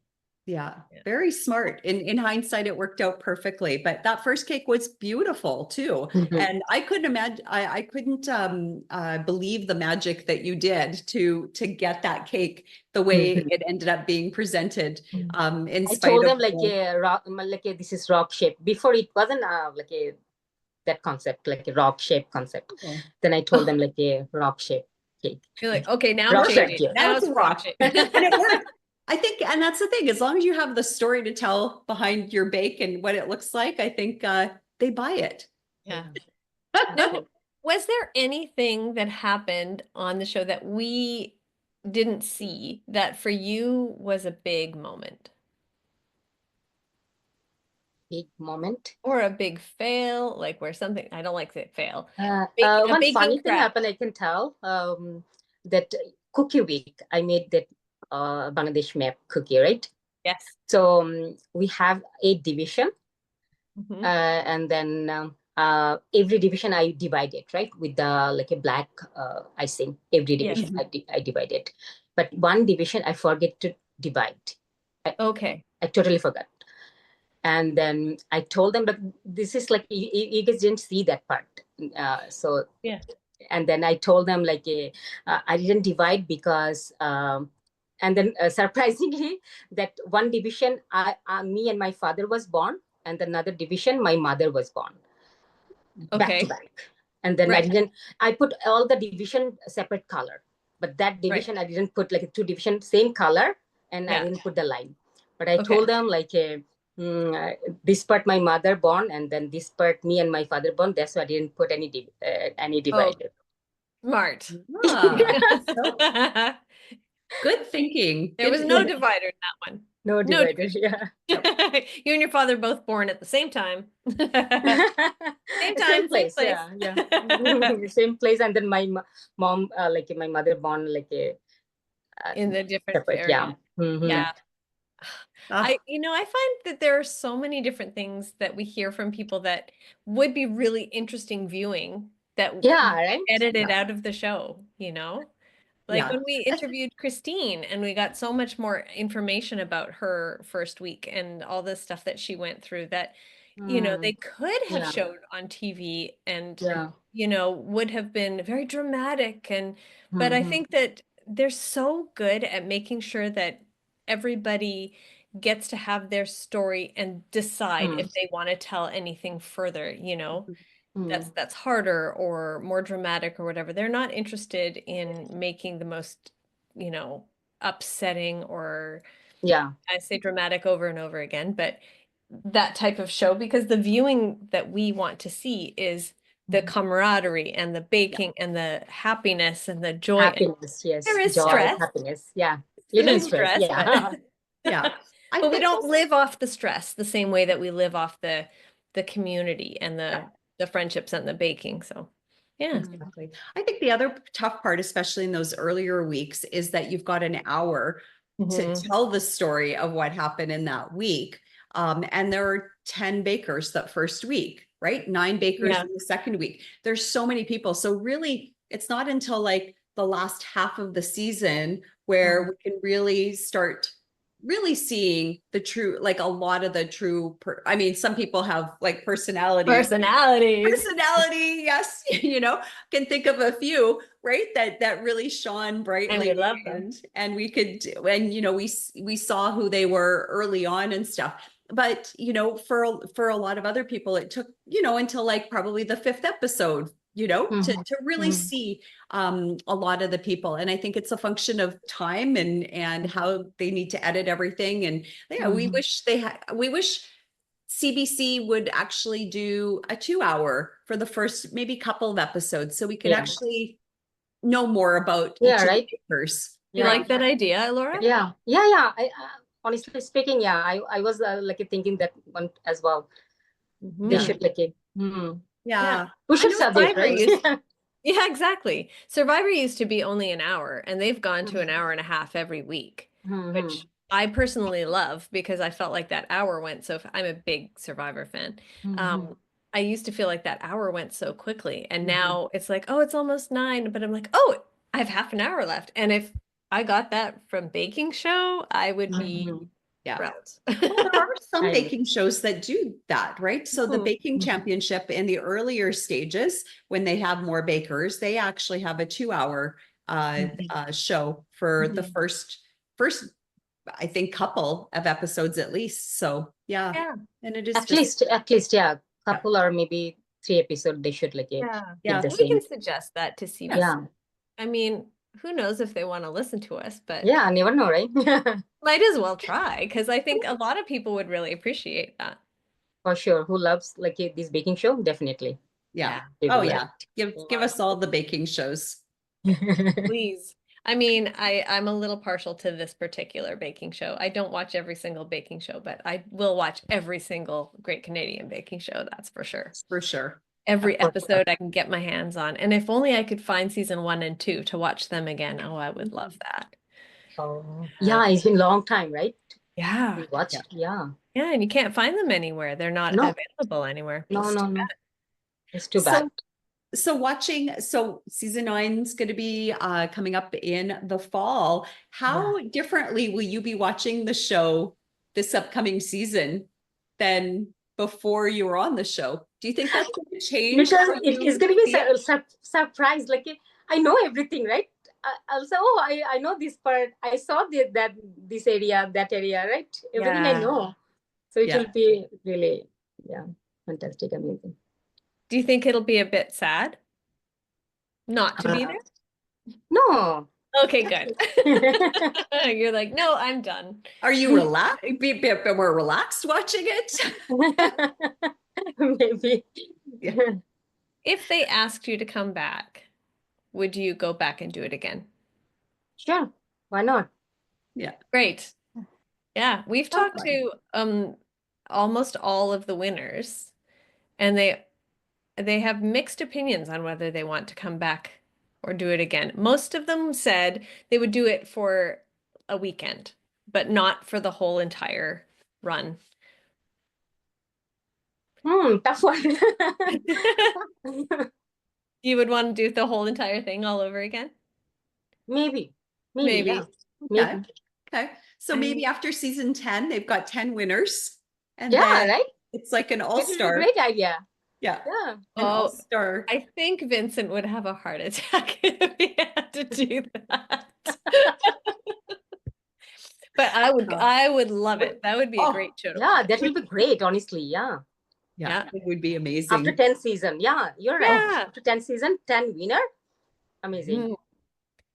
[SPEAKER 1] Yeah,
[SPEAKER 2] Yeah.
[SPEAKER 1] very smart. In hindsight, it worked out perfectly. But that first cake was beautiful too.
[SPEAKER 3] Mhm.
[SPEAKER 1] And I couldn't imagine, I couldn't believe the magic that you did to get that cake the way
[SPEAKER 3] Mhm.
[SPEAKER 1] it ended up being presented, in
[SPEAKER 3] I
[SPEAKER 1] spite
[SPEAKER 3] told
[SPEAKER 1] of
[SPEAKER 3] them like a rock, this is rock shape. Before it wasn't like a that concept, like a rock shape concept.
[SPEAKER 1] oh.
[SPEAKER 3] Then I told them like a rock shape cake.
[SPEAKER 2] You're like, okay, now I'm
[SPEAKER 3] Rock shape
[SPEAKER 2] changing.
[SPEAKER 3] cake.
[SPEAKER 1] Now
[SPEAKER 2] Now
[SPEAKER 1] it's
[SPEAKER 2] it's
[SPEAKER 1] a
[SPEAKER 2] rock
[SPEAKER 1] rock.
[SPEAKER 2] shape.
[SPEAKER 1] And it worked. I think, and that's the thing, as long as you have the story to tell behind your bake and what it looks like, I think they buy it.
[SPEAKER 2] Yeah. Now, was there anything that happened on the show that we didn't see that for you was a big moment
[SPEAKER 3] Big moment.
[SPEAKER 2] or a big fail, like where something, I don't like to fail. A
[SPEAKER 3] One
[SPEAKER 2] baking
[SPEAKER 3] funny thing
[SPEAKER 2] crap.
[SPEAKER 3] happened, I can tell. That cookie week, I made that Bangladesh map cookie, right?
[SPEAKER 2] Yes.
[SPEAKER 3] So we have 8 division,
[SPEAKER 2] Mhm.
[SPEAKER 3] and then every division I divide it, right, with the like a black icing. Every
[SPEAKER 2] Yes.
[SPEAKER 3] division I divide it, but one division I forget to divide.
[SPEAKER 2] Okay.
[SPEAKER 3] I totally forgot. And then I told them, but this is like you guys didn't see that part. So
[SPEAKER 2] Yeah.
[SPEAKER 3] and then I told them like I didn't divide because and then surprisingly that one division me and my father was born, and another division my mother was born, back to
[SPEAKER 2] Okay.
[SPEAKER 3] back. And then
[SPEAKER 2] Right.
[SPEAKER 3] I put all the division separate color, but that division
[SPEAKER 2] Right.
[SPEAKER 3] I didn't put like 2 division same color, and I
[SPEAKER 2] Yeah.
[SPEAKER 3] didn't put the line. But I
[SPEAKER 2] Okay.
[SPEAKER 3] told them like this part my mother born, and then this part me and my father born. That's why I didn't put any
[SPEAKER 2] Oh,
[SPEAKER 3] divider.
[SPEAKER 2] smart.
[SPEAKER 1] Ah, so good thinking.
[SPEAKER 2] There was
[SPEAKER 1] Good,
[SPEAKER 2] no divider in that one.
[SPEAKER 3] No
[SPEAKER 2] No
[SPEAKER 3] divider. Yeah.
[SPEAKER 2] You and your father both born at the same time. Same time,
[SPEAKER 3] Same
[SPEAKER 2] same
[SPEAKER 3] place.
[SPEAKER 2] place.
[SPEAKER 3] Yeah, yeah. Same place, and then my mom, like my mother born like a
[SPEAKER 2] In the different
[SPEAKER 3] separate. Yeah.
[SPEAKER 2] area.
[SPEAKER 3] Mm-hmm.
[SPEAKER 2] Yeah.
[SPEAKER 1] ah,
[SPEAKER 2] I find that there are so many different things that we hear from people that would be really interesting viewing that
[SPEAKER 3] Yeah. Right.
[SPEAKER 2] edited
[SPEAKER 3] Yeah.
[SPEAKER 2] out of the show, you know? Like
[SPEAKER 1] yeah.
[SPEAKER 2] when we interviewed Christine and we got so much more information about her first week and all the stuff that she went through that, they could have
[SPEAKER 3] Yeah.
[SPEAKER 2] showed on TV and,
[SPEAKER 3] Yeah.
[SPEAKER 2] would have been very dramatic but I
[SPEAKER 3] Mm-hmm.
[SPEAKER 2] think that they're so good at making sure that everybody gets to have their story and decide if they want to tell anything further, that's harder or more dramatic or whatever. They're not interested in making the most, upsetting or
[SPEAKER 3] Yeah.
[SPEAKER 2] I say dramatic over and over again, but that type of show because the viewing that we want to see is the camaraderie and the
[SPEAKER 3] Yeah.
[SPEAKER 2] baking and the happiness and the joy.
[SPEAKER 3] Happiness.
[SPEAKER 2] There
[SPEAKER 3] Yes.
[SPEAKER 2] is
[SPEAKER 3] Joy.
[SPEAKER 2] stress.
[SPEAKER 3] Happiness. Yeah.
[SPEAKER 2] There
[SPEAKER 3] Little
[SPEAKER 2] is
[SPEAKER 3] stress.
[SPEAKER 2] stress,
[SPEAKER 3] Yeah.
[SPEAKER 1] Yeah. I
[SPEAKER 2] but we
[SPEAKER 1] think
[SPEAKER 2] don't live off the stress the same way that we live off the community and
[SPEAKER 1] yeah.
[SPEAKER 2] the friendships and the baking. So Yeah.
[SPEAKER 1] Exactly. I think the other tough part, especially in those earlier weeks, is that you've got an hour to
[SPEAKER 2] Mhm.
[SPEAKER 1] tell the story of what happened in that week. And there are 10 bakers that first week, right? 9 bakers
[SPEAKER 2] Yeah.
[SPEAKER 1] in the second week. There's so many people. So really, it's not until like the last half of the season where we can really start really seeing the true, like a lot of the true, I mean, some people have like personalities,
[SPEAKER 2] Personalities.
[SPEAKER 1] yes, can think of a few, right, that really shone
[SPEAKER 2] And we
[SPEAKER 1] brightly,
[SPEAKER 2] love them.
[SPEAKER 1] and we could, and we saw who they were early on and stuff. But for a lot of other people, it took until like probably the 5th episode, to really see a lot of the people. And I think it's a function of time and how they need to edit everything. And yeah, we wish CBC would actually do a 2-hour for the first maybe couple of episodes, so we could actually know more about each of the
[SPEAKER 3] Right.
[SPEAKER 1] papers.
[SPEAKER 2] You like that idea, Elora?
[SPEAKER 3] Yeah. I honestly speaking, I was like thinking that one as well. They should like it.
[SPEAKER 1] Yeah.
[SPEAKER 3] We should
[SPEAKER 1] know
[SPEAKER 3] suggest,
[SPEAKER 2] Survivor
[SPEAKER 3] right?
[SPEAKER 2] used, yeah, exactly. Survivor used to be only an hour, and they've gone to an hour and a half every week, which I personally love because I felt like that hour went so. I'm a big Survivor fan. I used to feel like that hour went so quickly, and now it's like, oh, it's almost 9, but I'm like, oh, I have half an hour left. And if I got that from baking show, I would be
[SPEAKER 1] Yeah.
[SPEAKER 2] thrilled.
[SPEAKER 1] Well, there are some
[SPEAKER 3] I know.
[SPEAKER 1] baking shows that do that, right? So the baking championship in the earlier stages, when they have more bakers, they actually have a 2-hour show for the first, I think, couple of episodes at least. So yeah,
[SPEAKER 2] Yeah.
[SPEAKER 1] and it is
[SPEAKER 3] At
[SPEAKER 1] just
[SPEAKER 3] least, yeah, couple or maybe 3 episodes they should like it.
[SPEAKER 2] Yeah.
[SPEAKER 1] Yeah.
[SPEAKER 3] The
[SPEAKER 2] We
[SPEAKER 3] same.
[SPEAKER 2] can suggest that to CBC.
[SPEAKER 3] Yeah.
[SPEAKER 2] I mean, who knows if they want to listen to us, but
[SPEAKER 3] Yeah, never know, right?
[SPEAKER 2] might as well try because I think a lot of people would really appreciate that.
[SPEAKER 3] For sure. Who loves like this baking show? Definitely.
[SPEAKER 1] yeah.
[SPEAKER 3] They
[SPEAKER 1] Oh
[SPEAKER 3] will
[SPEAKER 1] yeah. Give
[SPEAKER 3] like
[SPEAKER 1] us all the baking shows.
[SPEAKER 3] it.
[SPEAKER 2] Please. I mean, I'm a little partial to this particular baking show. I don't watch every single baking show, but I will watch every single Great Canadian Baking Show, that's for sure.
[SPEAKER 1] For sure.
[SPEAKER 2] Every episode I can get my hands on. And if only I could find season 1 and 2 to watch them again. Oh, I would love that.
[SPEAKER 3] Oh, yeah, it's been a long time, right?
[SPEAKER 2] Yeah.
[SPEAKER 3] We watched, yeah.
[SPEAKER 2] Yeah, and you can't find them anywhere. They're not
[SPEAKER 3] No.
[SPEAKER 2] available anywhere.
[SPEAKER 3] No,
[SPEAKER 2] It's
[SPEAKER 3] no,
[SPEAKER 2] too
[SPEAKER 3] no.
[SPEAKER 2] bad.
[SPEAKER 3] It's too bad.
[SPEAKER 1] So season 9 is going to be coming up in the fall. How differently will you be watching the show this upcoming season than before you were on the show? Do you think that's going to change?
[SPEAKER 3] Because
[SPEAKER 1] how
[SPEAKER 3] it
[SPEAKER 1] you
[SPEAKER 3] is going to be
[SPEAKER 1] see it?
[SPEAKER 3] surprise. Like I know everything, right? Also, I know this part. I saw this area, that area, right? Everything I know. So it will be really, fantastic, amazing.
[SPEAKER 2] Do you think it'll be a bit sad not to be there?
[SPEAKER 3] No.
[SPEAKER 2] Okay, good. You're like, no, I'm done.
[SPEAKER 1] Are you relaxed? Be a bit more relaxed watching it?
[SPEAKER 3] Maybe.
[SPEAKER 2] If they asked you to come back, would you go back and do it again?
[SPEAKER 3] Sure. Why not?
[SPEAKER 1] Yeah.
[SPEAKER 2] Great. Yeah, we've talked to almost all of the winners, and they have mixed opinions on whether they want to come back or do it again. Most of them said they would do it for a weekend, but not for the whole entire run.
[SPEAKER 3] Tough one.
[SPEAKER 2] You would want to do the whole entire thing all over again?
[SPEAKER 3] Maybe.
[SPEAKER 2] Maybe.
[SPEAKER 3] Yeah.
[SPEAKER 1] Okay. Okay. So maybe after season 10, they've got 10 winners. And
[SPEAKER 3] Yeah,
[SPEAKER 1] then
[SPEAKER 3] right?
[SPEAKER 1] it's like an
[SPEAKER 3] It is a
[SPEAKER 1] all-star.
[SPEAKER 3] great idea.
[SPEAKER 1] Yeah.
[SPEAKER 3] Yeah.
[SPEAKER 1] An all-star.
[SPEAKER 2] I think Vincent would have a heart attack if he had to do that. But I would love it. That would be a great show to
[SPEAKER 3] Yeah,
[SPEAKER 2] watch.
[SPEAKER 3] that will be great, honestly. Yeah.
[SPEAKER 1] Yeah, it would be amazing.
[SPEAKER 3] After 10 season. Yeah, you're right.
[SPEAKER 2] Yeah.
[SPEAKER 3] After 10 season, 10 winner. Amazing.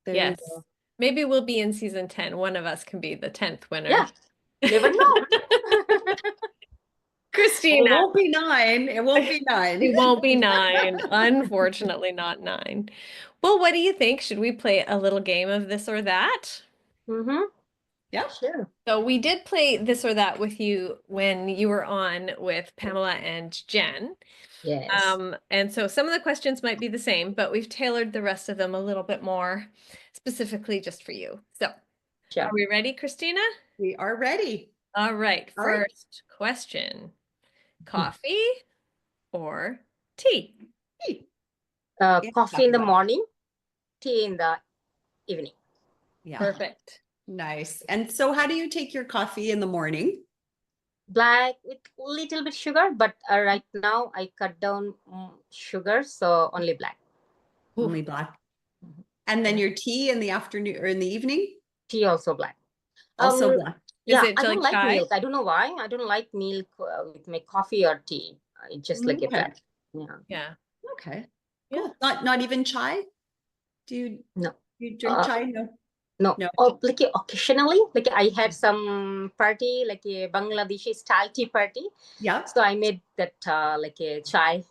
[SPEAKER 1] There
[SPEAKER 2] Yes.
[SPEAKER 1] you go.
[SPEAKER 2] Maybe we'll be in season 10. One of us can be the 10th winner.
[SPEAKER 3] Yeah. Never know.
[SPEAKER 2] Cristina.
[SPEAKER 1] It won't be 9. It won't be 9.
[SPEAKER 2] It won't be 9. Unfortunately, not 9. Well, what do you think? Should we play a little game of this or that?
[SPEAKER 1] Yeah.
[SPEAKER 3] Sure.
[SPEAKER 2] So we did play this or that with you when you were on with Pamela and Jen.
[SPEAKER 3] Yes.
[SPEAKER 2] And so some of the questions might be the same, but we've tailored the rest of them a little bit more specifically just for you. So are
[SPEAKER 3] Sure.
[SPEAKER 2] we ready, Christina?
[SPEAKER 1] We are ready.
[SPEAKER 2] All right.
[SPEAKER 1] All right.
[SPEAKER 2] First question, coffee or tea?
[SPEAKER 1] Hey. Yeah,
[SPEAKER 3] Coffee in the
[SPEAKER 1] one.
[SPEAKER 3] morning, tea in the evening.
[SPEAKER 1] Yeah.
[SPEAKER 2] Perfect.
[SPEAKER 1] Nice. And so how do you take your coffee in the morning?
[SPEAKER 3] Black with little bit sugar, but right now I cut down sugar, so only black.
[SPEAKER 1] Only black. And then your tea in the afternoon or in the evening?
[SPEAKER 3] Tea also black.
[SPEAKER 1] Also black.
[SPEAKER 3] Yeah,
[SPEAKER 2] Is it
[SPEAKER 3] I don't
[SPEAKER 2] like
[SPEAKER 3] like
[SPEAKER 2] chai?
[SPEAKER 3] milk. I don't know why. I don't like milk with my coffee or tea. It's just like a
[SPEAKER 1] Okay.
[SPEAKER 3] black. Yeah.
[SPEAKER 2] Yeah.
[SPEAKER 1] Okay.
[SPEAKER 2] Yeah.
[SPEAKER 1] Cool. Not even chai? Do
[SPEAKER 3] No.
[SPEAKER 1] you drink chai? No.
[SPEAKER 3] No.
[SPEAKER 1] No.
[SPEAKER 3] Oh, like occasionally, like I had some party, like a Bangladeshi style tea party.
[SPEAKER 1] Yeah.
[SPEAKER 3] So I made that like a chai.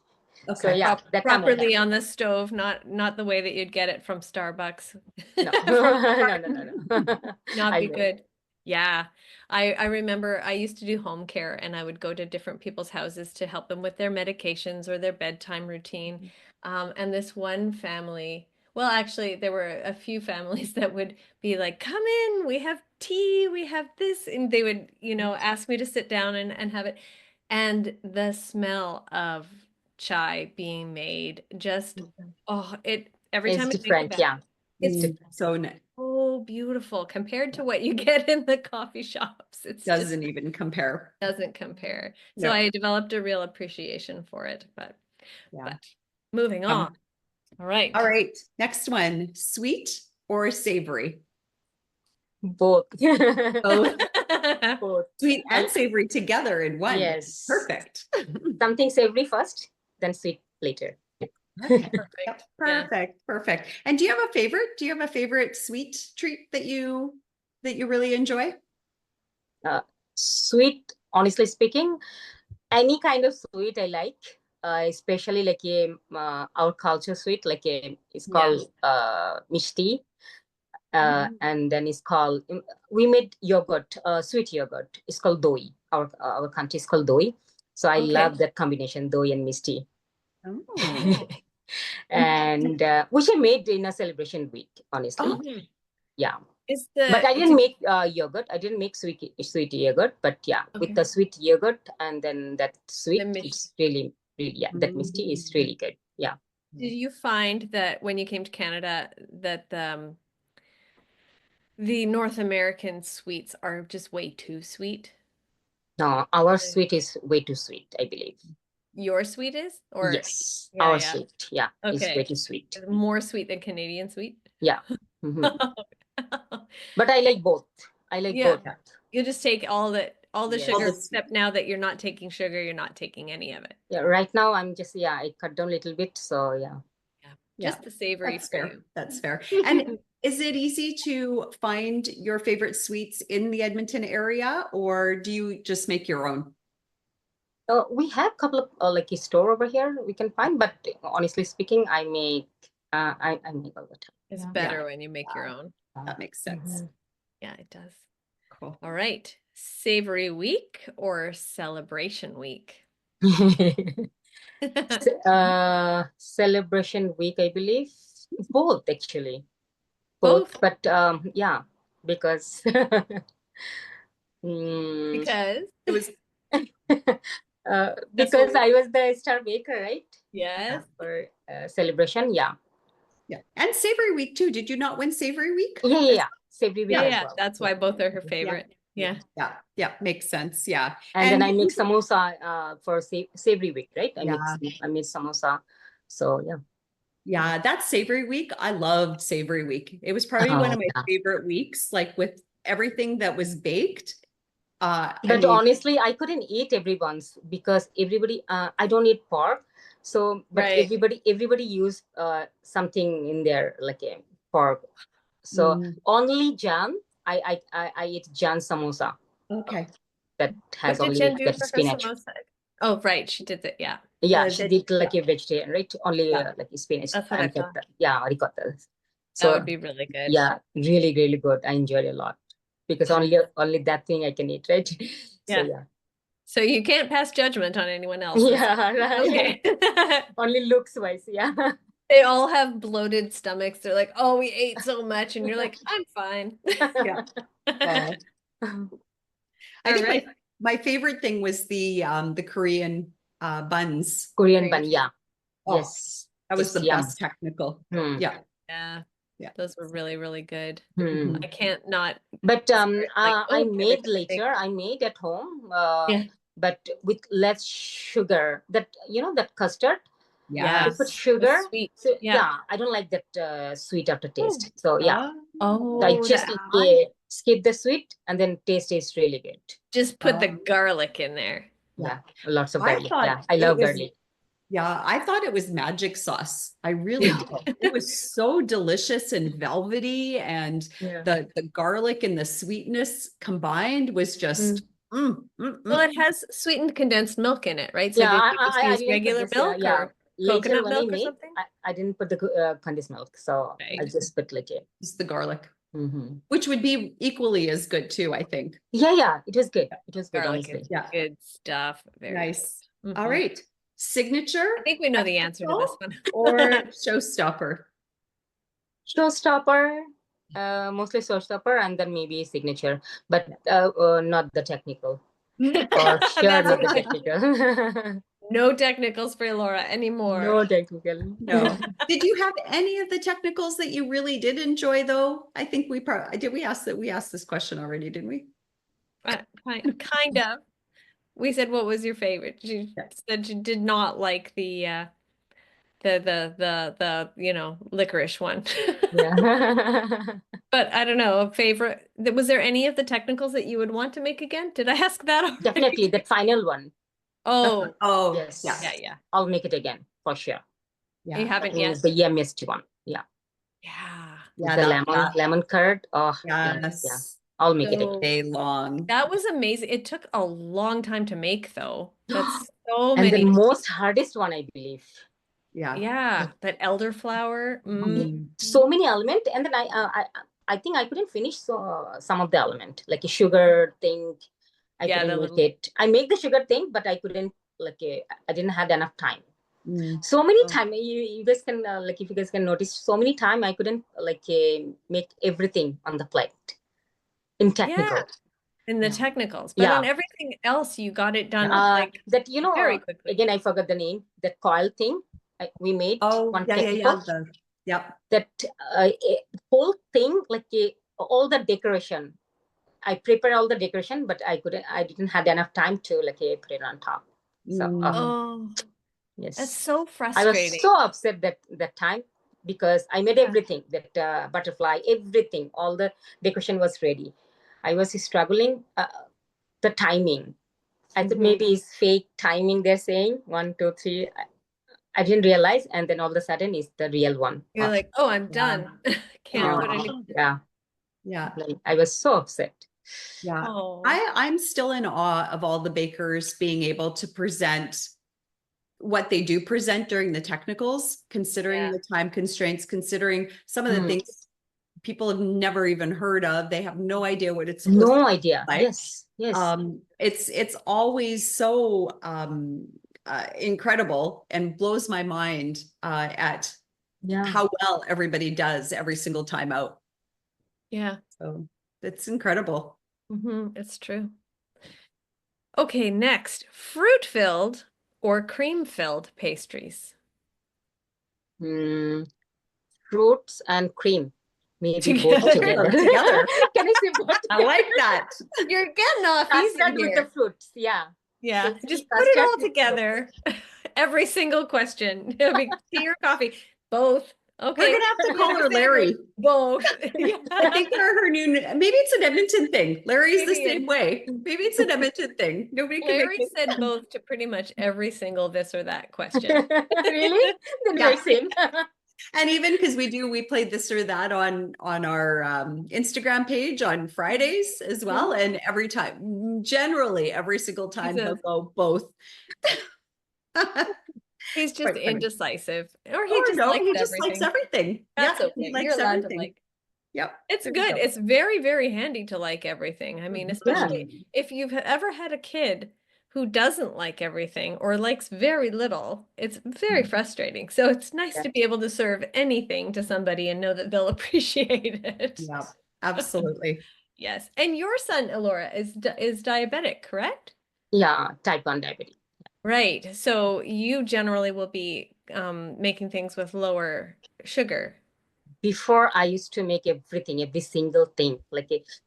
[SPEAKER 1] Okay.
[SPEAKER 3] So yeah, that time I
[SPEAKER 2] Properly
[SPEAKER 3] had.
[SPEAKER 2] on the stove, not the way that you'd get it from Starbucks.
[SPEAKER 3] No. No.
[SPEAKER 2] Not
[SPEAKER 3] I
[SPEAKER 2] be
[SPEAKER 3] made.
[SPEAKER 2] good. Yeah. I remember I used to do home care and I would go to different people's houses to help them with their medications or their bedtime routine. And this one family, well, actually, there were a few families that would be like, come in, we have tea, we have this. And they would, ask me to sit down and have it. And the smell of chai being made just, every
[SPEAKER 3] It's
[SPEAKER 2] time I think
[SPEAKER 3] different.
[SPEAKER 2] about it,
[SPEAKER 3] Yeah. It's
[SPEAKER 2] it's
[SPEAKER 3] different.
[SPEAKER 1] So nice.
[SPEAKER 2] so beautiful compared to what you get in the coffee shops. It
[SPEAKER 1] Doesn't even compare.
[SPEAKER 2] doesn't compare. So
[SPEAKER 1] No.
[SPEAKER 2] I developed a real appreciation for it,
[SPEAKER 1] Yeah.
[SPEAKER 2] but moving on. All right.
[SPEAKER 1] All right. Next one, sweet or savory?
[SPEAKER 3] Both.
[SPEAKER 1] Both.
[SPEAKER 3] Both.
[SPEAKER 1] Sweet and savory together in one.
[SPEAKER 3] Yes.
[SPEAKER 1] Perfect.
[SPEAKER 3] Something savory first, then sweet later.
[SPEAKER 1] Okay.
[SPEAKER 2] Perfect.
[SPEAKER 1] Yep.
[SPEAKER 2] Yeah.
[SPEAKER 1] Perfect. Perfect. And do you have a favorite? Do you have a favorite sweet treat that you really enjoy?
[SPEAKER 3] Sweet, honestly speaking, any kind of sweet I like, especially like our culture sweet, like it's called mishti. And then it's called, we made yogurt, sweet yogurt. It's called doi. Our country is called doi. So I love that combination, doi and mishti.
[SPEAKER 1] Oh.
[SPEAKER 3] And which I made in a celebration week, honestly. Yeah. But I didn't make yogurt. I didn't make sweet yogurt. But yeah, with the sweet yogurt and then that sweet, it's really, that mishti is really good. Yeah.
[SPEAKER 2] Did you find that when you came to Canada that the North American sweets are just way too sweet?
[SPEAKER 3] No, our sweet is way too sweet, I believe.
[SPEAKER 2] Your sweet is? Or
[SPEAKER 3] yes, our sweet, is way too sweet.
[SPEAKER 2] More sweet than Canadian sweet?
[SPEAKER 3] Yeah. But I like both. I like both.
[SPEAKER 2] You just take all the sugar,
[SPEAKER 1] Yes.
[SPEAKER 2] except now that you're not taking sugar, you're not taking any of it.
[SPEAKER 3] Yeah, right now I'm just, I cut down a little bit. So yeah.
[SPEAKER 2] Just the savory
[SPEAKER 1] That's
[SPEAKER 2] for
[SPEAKER 1] fair.
[SPEAKER 2] you.
[SPEAKER 1] That's fair. And is it easy to find your favorite sweets in the Edmonton area, or do you just make your own?
[SPEAKER 3] We have a couple of like a store over here we can find, but honestly speaking, I make I make all the time.
[SPEAKER 2] It's better when you make your own.
[SPEAKER 1] That makes sense.
[SPEAKER 2] Yeah, it does.
[SPEAKER 1] Cool.
[SPEAKER 2] All right. Savory week or celebration week?
[SPEAKER 3] Celebration week, I believe. Both actually.
[SPEAKER 2] Both.
[SPEAKER 3] But yeah, because
[SPEAKER 2] because
[SPEAKER 1] it was
[SPEAKER 3] because I was the star baker, right?
[SPEAKER 2] Yes.
[SPEAKER 3] For celebration, yeah.
[SPEAKER 1] And Savory Week too. Did you not win Savory Week?
[SPEAKER 3] Yeah. Savory Week as well.
[SPEAKER 2] That's why both are her favorite. Yeah.
[SPEAKER 1] Makes sense. Yeah.
[SPEAKER 3] And then I make samosa for Savory Week, right? I made samosa. So yeah.
[SPEAKER 1] Yeah, that's Savory Week. I loved Savory Week. It was probably one of my favorite weeks, like with everything that was baked.
[SPEAKER 3] But honestly, I couldn't eat everyone's because everybody, I don't eat pork. So, but everybody used something in there, like a pork. So only Jan, I eat Jan samosa.
[SPEAKER 1] Okay.
[SPEAKER 3] That has
[SPEAKER 2] what
[SPEAKER 3] only
[SPEAKER 2] did Jan do
[SPEAKER 3] that
[SPEAKER 2] for
[SPEAKER 3] spinach.
[SPEAKER 2] Her samosa? Oh, right. She did it. Yeah.
[SPEAKER 3] Yeah, she did like a vegetarian, right? Only like spinach.
[SPEAKER 2] That's what I thought.
[SPEAKER 3] Yeah, ricotta.
[SPEAKER 2] So that would be really good.
[SPEAKER 3] Yeah, really, really good. I enjoyed it a lot because only that thing I can eat, right? So yeah.
[SPEAKER 2] So you can't pass judgment on anyone else's.
[SPEAKER 3] Yeah, right.
[SPEAKER 2] Okay.
[SPEAKER 3] Only looks wise, yeah.
[SPEAKER 2] They all have bloated stomachs. They're like, oh, we ate so much. And you're like, I'm fine.
[SPEAKER 1] Yeah. I
[SPEAKER 2] All
[SPEAKER 1] think
[SPEAKER 2] right.
[SPEAKER 1] my favorite thing was the Korean buns.
[SPEAKER 3] Korean
[SPEAKER 2] Cream
[SPEAKER 3] bun,
[SPEAKER 2] cheese.
[SPEAKER 3] yeah.
[SPEAKER 1] Oh,
[SPEAKER 3] Yes.
[SPEAKER 1] that was
[SPEAKER 3] It's
[SPEAKER 1] the
[SPEAKER 3] yum.
[SPEAKER 1] best technical.
[SPEAKER 3] Hmm.
[SPEAKER 1] Yeah.
[SPEAKER 2] Yeah.
[SPEAKER 1] Yeah.
[SPEAKER 2] Those were really, really good.
[SPEAKER 3] Hmm.
[SPEAKER 2] I can't not.
[SPEAKER 3] But
[SPEAKER 2] like,
[SPEAKER 3] I
[SPEAKER 2] oh,
[SPEAKER 3] made
[SPEAKER 2] every time
[SPEAKER 3] later. I made at home,
[SPEAKER 2] Yeah.
[SPEAKER 3] but with less sugar. That that custard.
[SPEAKER 2] Yeah.
[SPEAKER 3] You put
[SPEAKER 1] Yes.
[SPEAKER 3] sugar.
[SPEAKER 2] Sweet.
[SPEAKER 3] So
[SPEAKER 2] Yeah.
[SPEAKER 3] I don't like that sweet aftertaste.
[SPEAKER 2] Oh.
[SPEAKER 3] So yeah,
[SPEAKER 1] Oh,
[SPEAKER 3] so I
[SPEAKER 2] Oh,
[SPEAKER 3] just skip the sweet, and then taste is really good.
[SPEAKER 2] just put the
[SPEAKER 1] Oh.
[SPEAKER 2] garlic in there.
[SPEAKER 3] Yeah, lots of
[SPEAKER 1] I
[SPEAKER 3] garlic.
[SPEAKER 1] thought
[SPEAKER 3] Yeah, I
[SPEAKER 1] it
[SPEAKER 3] love
[SPEAKER 1] was
[SPEAKER 3] garlic.
[SPEAKER 1] Yeah, I thought it was magic sauce. I really did. It was so delicious and velvety, and
[SPEAKER 3] Yeah.
[SPEAKER 1] the garlic and the sweetness combined was just
[SPEAKER 2] Well, it has sweetened condensed milk in it, right? So
[SPEAKER 3] Yeah,
[SPEAKER 2] did you just
[SPEAKER 3] I
[SPEAKER 2] use
[SPEAKER 3] didn't put
[SPEAKER 2] regular
[SPEAKER 3] this.
[SPEAKER 2] milk
[SPEAKER 3] Yeah,
[SPEAKER 2] or
[SPEAKER 3] later
[SPEAKER 2] coconut
[SPEAKER 3] when I
[SPEAKER 2] milk or
[SPEAKER 3] made,
[SPEAKER 2] something?
[SPEAKER 3] I didn't put the condensed milk, so I
[SPEAKER 2] Right.
[SPEAKER 3] just put like it.
[SPEAKER 1] just the garlic,
[SPEAKER 3] Mm-hmm.
[SPEAKER 1] which would be equally as good too, I think.
[SPEAKER 3] Yeah, it was good. It was good,
[SPEAKER 2] Garlic
[SPEAKER 3] honestly.
[SPEAKER 2] is
[SPEAKER 1] Yeah.
[SPEAKER 2] good stuff. Very
[SPEAKER 1] Nice.
[SPEAKER 2] good.
[SPEAKER 1] All right. Signature
[SPEAKER 2] I think we know the answer to this one.
[SPEAKER 1] or showstopper?
[SPEAKER 3] Showstopper, mostly showstopper, and then maybe signature, but not the technical. For sure,
[SPEAKER 2] That's
[SPEAKER 3] not the
[SPEAKER 2] okay.
[SPEAKER 3] technical.
[SPEAKER 2] No technicals for Elora anymore.
[SPEAKER 3] No technical.
[SPEAKER 1] No. Did you have any of the technicals that you really did enjoy though? I think we asked this question already, didn't we?
[SPEAKER 2] Kind of. We said, what was your favorite? She said she did not like the licorice one.
[SPEAKER 3] Yeah.
[SPEAKER 2] But I don't know, a favorite. Was there any of the technicals that you would want to make again? Did I ask that already?
[SPEAKER 3] Definitely the final one.
[SPEAKER 2] Oh,
[SPEAKER 1] Oh,
[SPEAKER 3] Yes.
[SPEAKER 2] yeah.
[SPEAKER 3] I'll make it again for sure.
[SPEAKER 1] Yeah.
[SPEAKER 2] You haven't
[SPEAKER 3] That
[SPEAKER 2] yet?
[SPEAKER 3] means the yummiest one. Yeah.
[SPEAKER 2] Yeah.
[SPEAKER 3] With the lemon curd. Oh,
[SPEAKER 1] yes.
[SPEAKER 3] yeah. I'll make it
[SPEAKER 2] So-
[SPEAKER 3] again.
[SPEAKER 1] Day long.
[SPEAKER 2] That was amazing. It took a long time to make, though. That's so
[SPEAKER 3] And
[SPEAKER 2] many.
[SPEAKER 3] the most hardest one, I believe.
[SPEAKER 1] Yeah.
[SPEAKER 2] Yeah, that elderflower.
[SPEAKER 3] So many element, and then I think I couldn't finish some of the element, like a sugar thing. I couldn't make it. I make the sugar thing, but I couldn't I didn't have enough time. So many time you guys can if you guys can notice, so many time I couldn't make everything on the plate in technical.
[SPEAKER 2] Yeah, in the technicals, but on everything else you got it done
[SPEAKER 3] that
[SPEAKER 2] very quickly.
[SPEAKER 3] Again, I forgot the name. That coil thing we made.
[SPEAKER 1] Oh, yeah. Yep.
[SPEAKER 3] That whole thing, all the decoration. I prepared all the decoration, but I didn't have enough time to put it on top. So yes,
[SPEAKER 2] that's so
[SPEAKER 3] I
[SPEAKER 2] frustrating.
[SPEAKER 3] was so upset that time, because I made everything, that butterfly, everything, all the decoration was ready. I was struggling the timing. I thought maybe it's fake timing. They're saying 1, 2, 3. I didn't realize, and then all of a sudden it's the real one.
[SPEAKER 2] You're like, oh, I'm done. Can't put any.
[SPEAKER 3] Yeah. I was so upset.
[SPEAKER 1] Yeah. I'm still in awe of all the bakers being able to present what they do present during the technicals, considering the time constraints, considering some of the things people have never even heard of. They have no idea what it's supposed
[SPEAKER 3] No
[SPEAKER 1] to
[SPEAKER 3] idea.
[SPEAKER 1] Like.
[SPEAKER 3] Yes.
[SPEAKER 1] It's always so incredible and blows my mind at how well everybody does every single time out.
[SPEAKER 2] Yeah.
[SPEAKER 1] So it's incredible.
[SPEAKER 2] It's true. Okay, next, fruit-filled or cream-filled pastries?
[SPEAKER 3] Fruits and cream. Maybe both together.
[SPEAKER 1] Can I say both? I like that.
[SPEAKER 2] You're getting off easy
[SPEAKER 3] Custard
[SPEAKER 2] here.
[SPEAKER 3] with the fruits. Yeah.
[SPEAKER 2] Yeah.
[SPEAKER 3] So
[SPEAKER 2] Just put it all together. Every single question. Tea or coffee? Both. Okay.
[SPEAKER 1] We're gonna have to call her Larry.
[SPEAKER 2] Both.
[SPEAKER 1] I think her new. Maybe it's an Edmonton thing. Larry's the same way. Maybe it's an Edmonton thing. Nobody can.
[SPEAKER 2] Larry said both to pretty much every single this or that question.
[SPEAKER 3] Really? Then we're same.
[SPEAKER 1] And even because we play this or that on our Instagram page on Fridays as well, and every time, generally every single time, he'll go both.
[SPEAKER 2] He's just indecisive, or he
[SPEAKER 1] just likes everything.
[SPEAKER 2] That's okay.
[SPEAKER 1] He likes
[SPEAKER 2] You're allowed
[SPEAKER 1] everything.
[SPEAKER 2] to like.
[SPEAKER 1] Yep,
[SPEAKER 2] it's good. It's very, very handy to like everything. I mean, especially if you've ever had a kid who doesn't like everything or likes very little, it's very frustrating. So it's nice
[SPEAKER 3] Yeah.
[SPEAKER 2] to be able to serve anything to somebody and know that they'll appreciate it.
[SPEAKER 1] Yeah, absolutely.
[SPEAKER 2] Yes. And your son, Elora, is diabetic, correct?
[SPEAKER 3] Yeah, type 1 diabetes.
[SPEAKER 2] Right. So you generally will be making things with lower sugar.
[SPEAKER 3] Before I used to make everything, every single thing.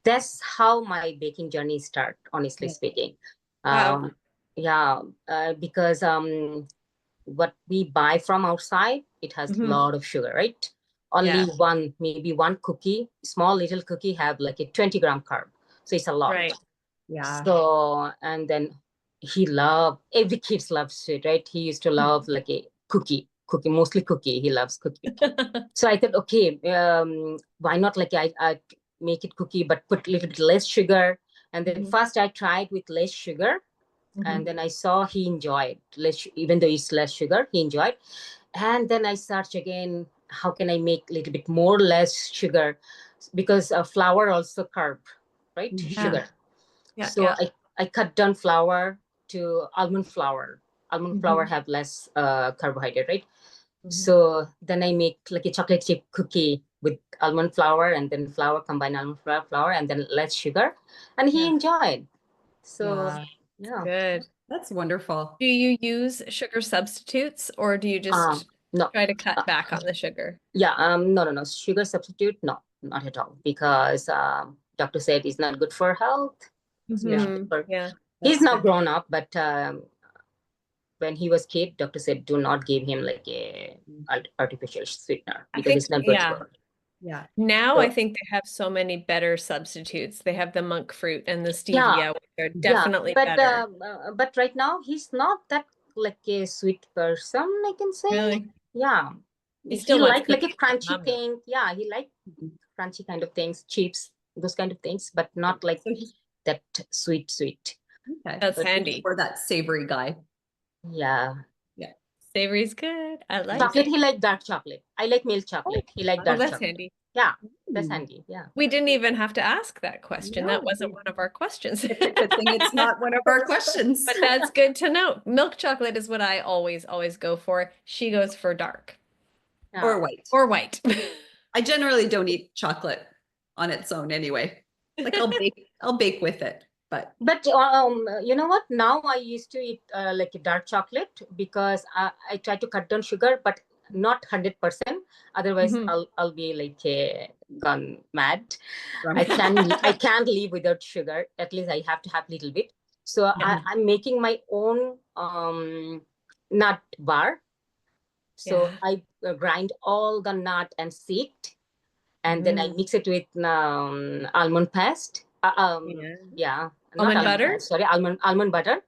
[SPEAKER 3] That's how my baking journey start, honestly speaking.
[SPEAKER 2] Wow.
[SPEAKER 3] Yeah, because what we buy from outside, it has a
[SPEAKER 2] Mhm.
[SPEAKER 3] lot of sugar, right? Only
[SPEAKER 2] Yeah.
[SPEAKER 3] maybe one cookie, small little cookie have like a 20-gram carb. So it's a lot.
[SPEAKER 2] Right.
[SPEAKER 1] Yeah.
[SPEAKER 3] So, and then every kids love sweet, right? He used to love like a cookie, mostly cookie. He loves cookie. So I thought, okay, why not I make it cookie, but put a little bit less sugar. And then first I tried with less sugar. And then I saw he enjoyed less, even though it's less sugar, he enjoyed. And then I searched again, how can I make a little bit more less sugar? Because flour also carb, right? Sugar.
[SPEAKER 2] Yeah.
[SPEAKER 3] So I cut down flour to almond flour. Almond flour have less carbohydrate, right? So then I make like a chocolate chip cookie with almond flour and then flour, combine almond flour, and then less sugar. And he enjoyed. So yeah.
[SPEAKER 2] Good.
[SPEAKER 1] That's wonderful.
[SPEAKER 2] Do you use sugar substitutes or do you just
[SPEAKER 3] No.
[SPEAKER 2] try to cut back on the sugar?
[SPEAKER 3] Yeah, no. Sugar substitute, no, not at all. Because doctor said it's not good for health.
[SPEAKER 2] Yeah.
[SPEAKER 3] He's now grown up, but when he was kid, doctor said do not give him like a artificial sweetener
[SPEAKER 2] I
[SPEAKER 3] because
[SPEAKER 2] think,
[SPEAKER 3] it's not good for him.
[SPEAKER 1] Yeah.
[SPEAKER 2] Now
[SPEAKER 3] So,
[SPEAKER 2] I think they have so many better substitutes. They have the monk fruit and the stevia, which are definitely better.
[SPEAKER 3] but right now he's not that like a sweet person, I can say.
[SPEAKER 2] Really?
[SPEAKER 3] Yeah.
[SPEAKER 2] He
[SPEAKER 3] He
[SPEAKER 2] still wants
[SPEAKER 3] like a
[SPEAKER 2] cookies from
[SPEAKER 3] crunchy
[SPEAKER 2] mom, though.
[SPEAKER 3] thing. Yeah, he like crunchy kind of things, chips, those kind of things, but not like
[SPEAKER 1] So
[SPEAKER 3] that sweet.
[SPEAKER 1] okay.
[SPEAKER 2] That's
[SPEAKER 3] But
[SPEAKER 2] handy.
[SPEAKER 1] For that savory guy.
[SPEAKER 3] yeah.
[SPEAKER 1] Yeah.
[SPEAKER 2] Savory's good. I like
[SPEAKER 3] Chocolate,
[SPEAKER 2] it.
[SPEAKER 3] he like dark chocolate. I like milk chocolate. He like
[SPEAKER 2] Oh,
[SPEAKER 3] dark
[SPEAKER 2] that's
[SPEAKER 3] chocolate.
[SPEAKER 2] handy.
[SPEAKER 3] Yeah, that's
[SPEAKER 1] Mm.
[SPEAKER 3] handy. Yeah.
[SPEAKER 2] We didn't even have to ask that question. That
[SPEAKER 1] No.
[SPEAKER 2] wasn't one of our questions.
[SPEAKER 1] It's a good thing it's not one of our questions.
[SPEAKER 2] But that's good to know. Milk chocolate is what I always go for. She goes for dark
[SPEAKER 1] Or white.
[SPEAKER 2] or white.
[SPEAKER 1] I generally don't eat chocolate on its own anyway. Like I'll bake with it, but
[SPEAKER 3] you know what? Now I used to eat like a dark chocolate because I try to cut down sugar, but not 100%. Otherwise, I'll be like gone mad. I can't live without sugar. At least I have to have a little bit. So I'm making my own nut bar. So I grind all the nut and seed, and then I mix it with almond paste. Not
[SPEAKER 2] Almond
[SPEAKER 3] almond
[SPEAKER 2] butter?
[SPEAKER 3] paste, sorry, almond butter,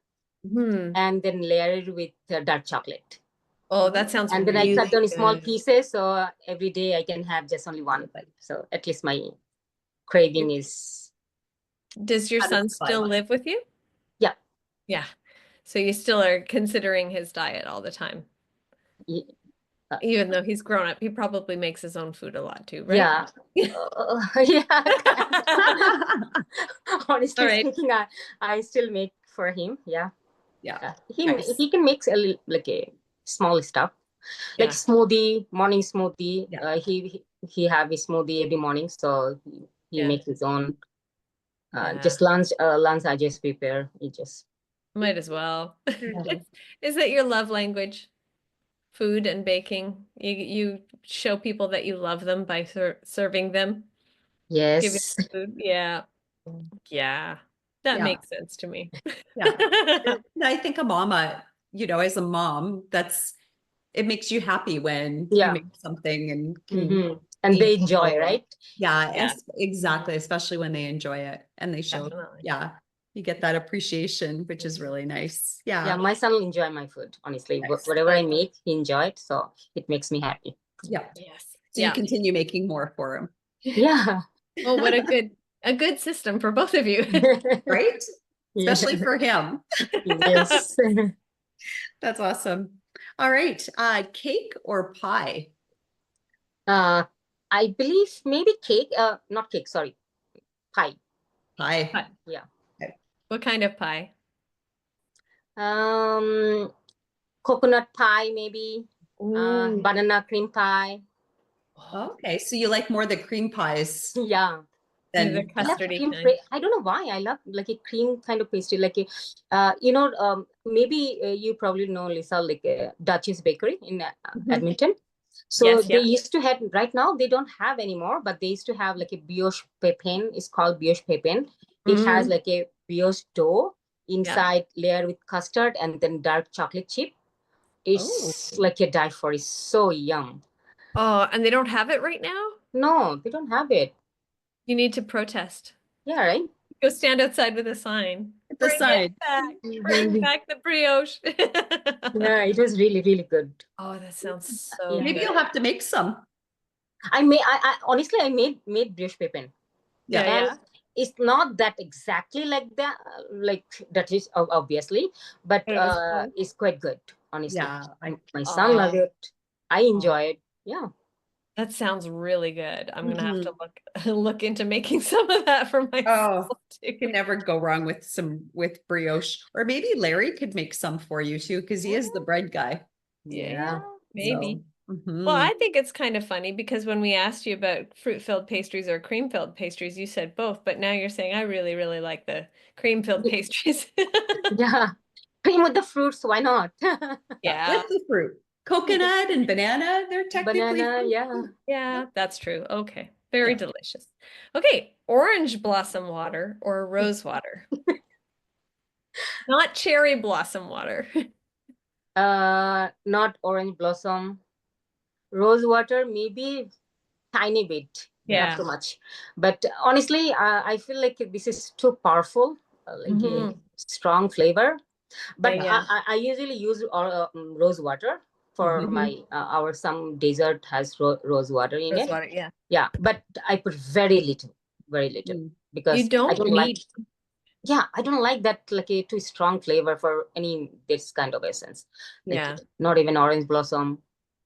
[SPEAKER 3] and then layer it with dark chocolate.
[SPEAKER 2] Oh, that sounds
[SPEAKER 3] And then
[SPEAKER 2] really
[SPEAKER 3] I cut down small
[SPEAKER 2] good.
[SPEAKER 3] pieces, so every day I can have just only one. So at least my craving is.
[SPEAKER 2] Does your son still live with you?
[SPEAKER 3] Yeah.
[SPEAKER 2] Yeah. So you still are considering his diet all the time. Even though he's grown up, he probably makes his own food a lot too, right?
[SPEAKER 3] Yeah. Yeah. Honestly speaking, I still make for him. Yeah.
[SPEAKER 1] yeah.
[SPEAKER 3] He can make a little, like a small stuff, like smoothie, morning smoothie.
[SPEAKER 1] Yeah.
[SPEAKER 3] He have his smoothie every morning, so he makes his own. Just lunch I just prepare. He just
[SPEAKER 2] might as well. Is that your love language? Food and baking. You show people that you love them by serving them. Giving
[SPEAKER 3] yes.
[SPEAKER 2] them food. Yeah. That makes sense to me.
[SPEAKER 1] Yeah. I think a mama, as a mom, it makes you happy when you make something and
[SPEAKER 3] and they enjoy, right?
[SPEAKER 1] Yeah, exactly. Especially when they enjoy it and they show, you get that appreciation, which is really nice.
[SPEAKER 3] Yeah, my son will enjoy my food. Honestly, whatever I make, he enjoyed, so it makes me happy.
[SPEAKER 1] Yeah. Yes. So you continue making more for him.
[SPEAKER 3] Yeah.
[SPEAKER 2] Well, what a good system for both of you.
[SPEAKER 1] Right? Especially for him.
[SPEAKER 3] Yes.
[SPEAKER 1] That's awesome. All right. Cake or pie?
[SPEAKER 3] I believe maybe cake. Not cake, sorry. Pie.
[SPEAKER 1] Pie.
[SPEAKER 3] Yeah.
[SPEAKER 2] What kind of pie?
[SPEAKER 3] Coconut pie, maybe.
[SPEAKER 2] Ooh,
[SPEAKER 3] Banana cream pie.
[SPEAKER 1] Okay, so you like more the cream pies
[SPEAKER 3] Yeah.
[SPEAKER 2] the
[SPEAKER 1] than
[SPEAKER 3] I love
[SPEAKER 2] custardy
[SPEAKER 3] cream.
[SPEAKER 2] kind.
[SPEAKER 3] I don't know why. I love like a cream kind of pastry. Like a, maybe you probably know Lisa, like a Duchess Bakery in
[SPEAKER 2] Mhm.
[SPEAKER 3] Edmonton. So
[SPEAKER 2] Yes,
[SPEAKER 3] they
[SPEAKER 2] yeah.
[SPEAKER 3] used to have, right now they don't have anymore, but they used to have like a brioche pepin. It's called brioche pepin. It has
[SPEAKER 2] Mm,
[SPEAKER 3] like a brioche dough
[SPEAKER 2] yeah.
[SPEAKER 3] inside layer with custard and then dark chocolate chip.
[SPEAKER 1] oh,
[SPEAKER 3] It's like a die for. It's so yum.
[SPEAKER 2] Oh, and they don't have it right now?
[SPEAKER 3] No, they don't have it.
[SPEAKER 2] You need to protest.
[SPEAKER 3] Yeah, right?
[SPEAKER 2] Go stand outside with a sign.
[SPEAKER 1] the
[SPEAKER 2] Bring it
[SPEAKER 1] side.
[SPEAKER 2] back. Bring back the brioche.
[SPEAKER 3] Yeah, it was really, really good.
[SPEAKER 2] Oh, that sounds so
[SPEAKER 3] Yeah.
[SPEAKER 1] Maybe
[SPEAKER 2] good.
[SPEAKER 1] you'll have to make some.
[SPEAKER 3] I honestly I made brioche pepin,
[SPEAKER 2] Yeah,
[SPEAKER 1] Yeah.
[SPEAKER 3] and
[SPEAKER 2] yeah.
[SPEAKER 3] it's not that exactly like that, like that is obviously, but
[SPEAKER 2] But it was fun.
[SPEAKER 3] it's quite good. Honestly,
[SPEAKER 1] Yeah.
[SPEAKER 3] my son
[SPEAKER 2] Oh,
[SPEAKER 3] loved it. I enjoy it. Yeah.
[SPEAKER 2] that sounds really good. I'm gonna have
[SPEAKER 1] Mhm.
[SPEAKER 2] to look into making some of that for myself
[SPEAKER 1] Oh,
[SPEAKER 2] too.
[SPEAKER 1] you can never go wrong with brioche. Or maybe Larry could make some for you too, because he is the bread guy.
[SPEAKER 2] Yeah,
[SPEAKER 3] Yeah.
[SPEAKER 2] maybe.
[SPEAKER 1] So,
[SPEAKER 2] Well,
[SPEAKER 1] mhm.
[SPEAKER 2] I think it's kind of funny because when we asked you about fruit-filled pastries or cream-filled pastries, you said both, but now you're saying I really, really like the cream-filled pastries.
[SPEAKER 3] Yeah. Cream with the fruits, why not?
[SPEAKER 1] Yeah,
[SPEAKER 2] Yeah,
[SPEAKER 1] with the fruit. Coconut and banana, they're technically
[SPEAKER 3] Banana,
[SPEAKER 1] fruit
[SPEAKER 3] yeah.
[SPEAKER 1] too.
[SPEAKER 2] yeah, that's true. Okay, very
[SPEAKER 1] Yeah.
[SPEAKER 2] delicious. Okay, orange blossom water or rose water, not cherry blossom water.
[SPEAKER 3] Not orange blossom. Rose water, maybe tiny bit, not
[SPEAKER 2] Yeah.
[SPEAKER 3] too much. But honestly, I feel like this is too powerful, like a
[SPEAKER 2] Hmm.
[SPEAKER 3] strong flavor.
[SPEAKER 2] Yeah,
[SPEAKER 3] But
[SPEAKER 2] yeah.
[SPEAKER 3] I usually use rose water for
[SPEAKER 1] Mhm.
[SPEAKER 3] my our some dessert has rose water in
[SPEAKER 2] Rose
[SPEAKER 3] it.
[SPEAKER 2] water, yeah.
[SPEAKER 3] Yeah, but I put very little,
[SPEAKER 1] Mm.
[SPEAKER 2] You
[SPEAKER 3] because I
[SPEAKER 2] don't
[SPEAKER 3] don't like.
[SPEAKER 2] need,
[SPEAKER 3] Yeah, I don't like that like a too strong flavor for any this kind of essence. Like
[SPEAKER 2] yeah.
[SPEAKER 3] not even orange blossom.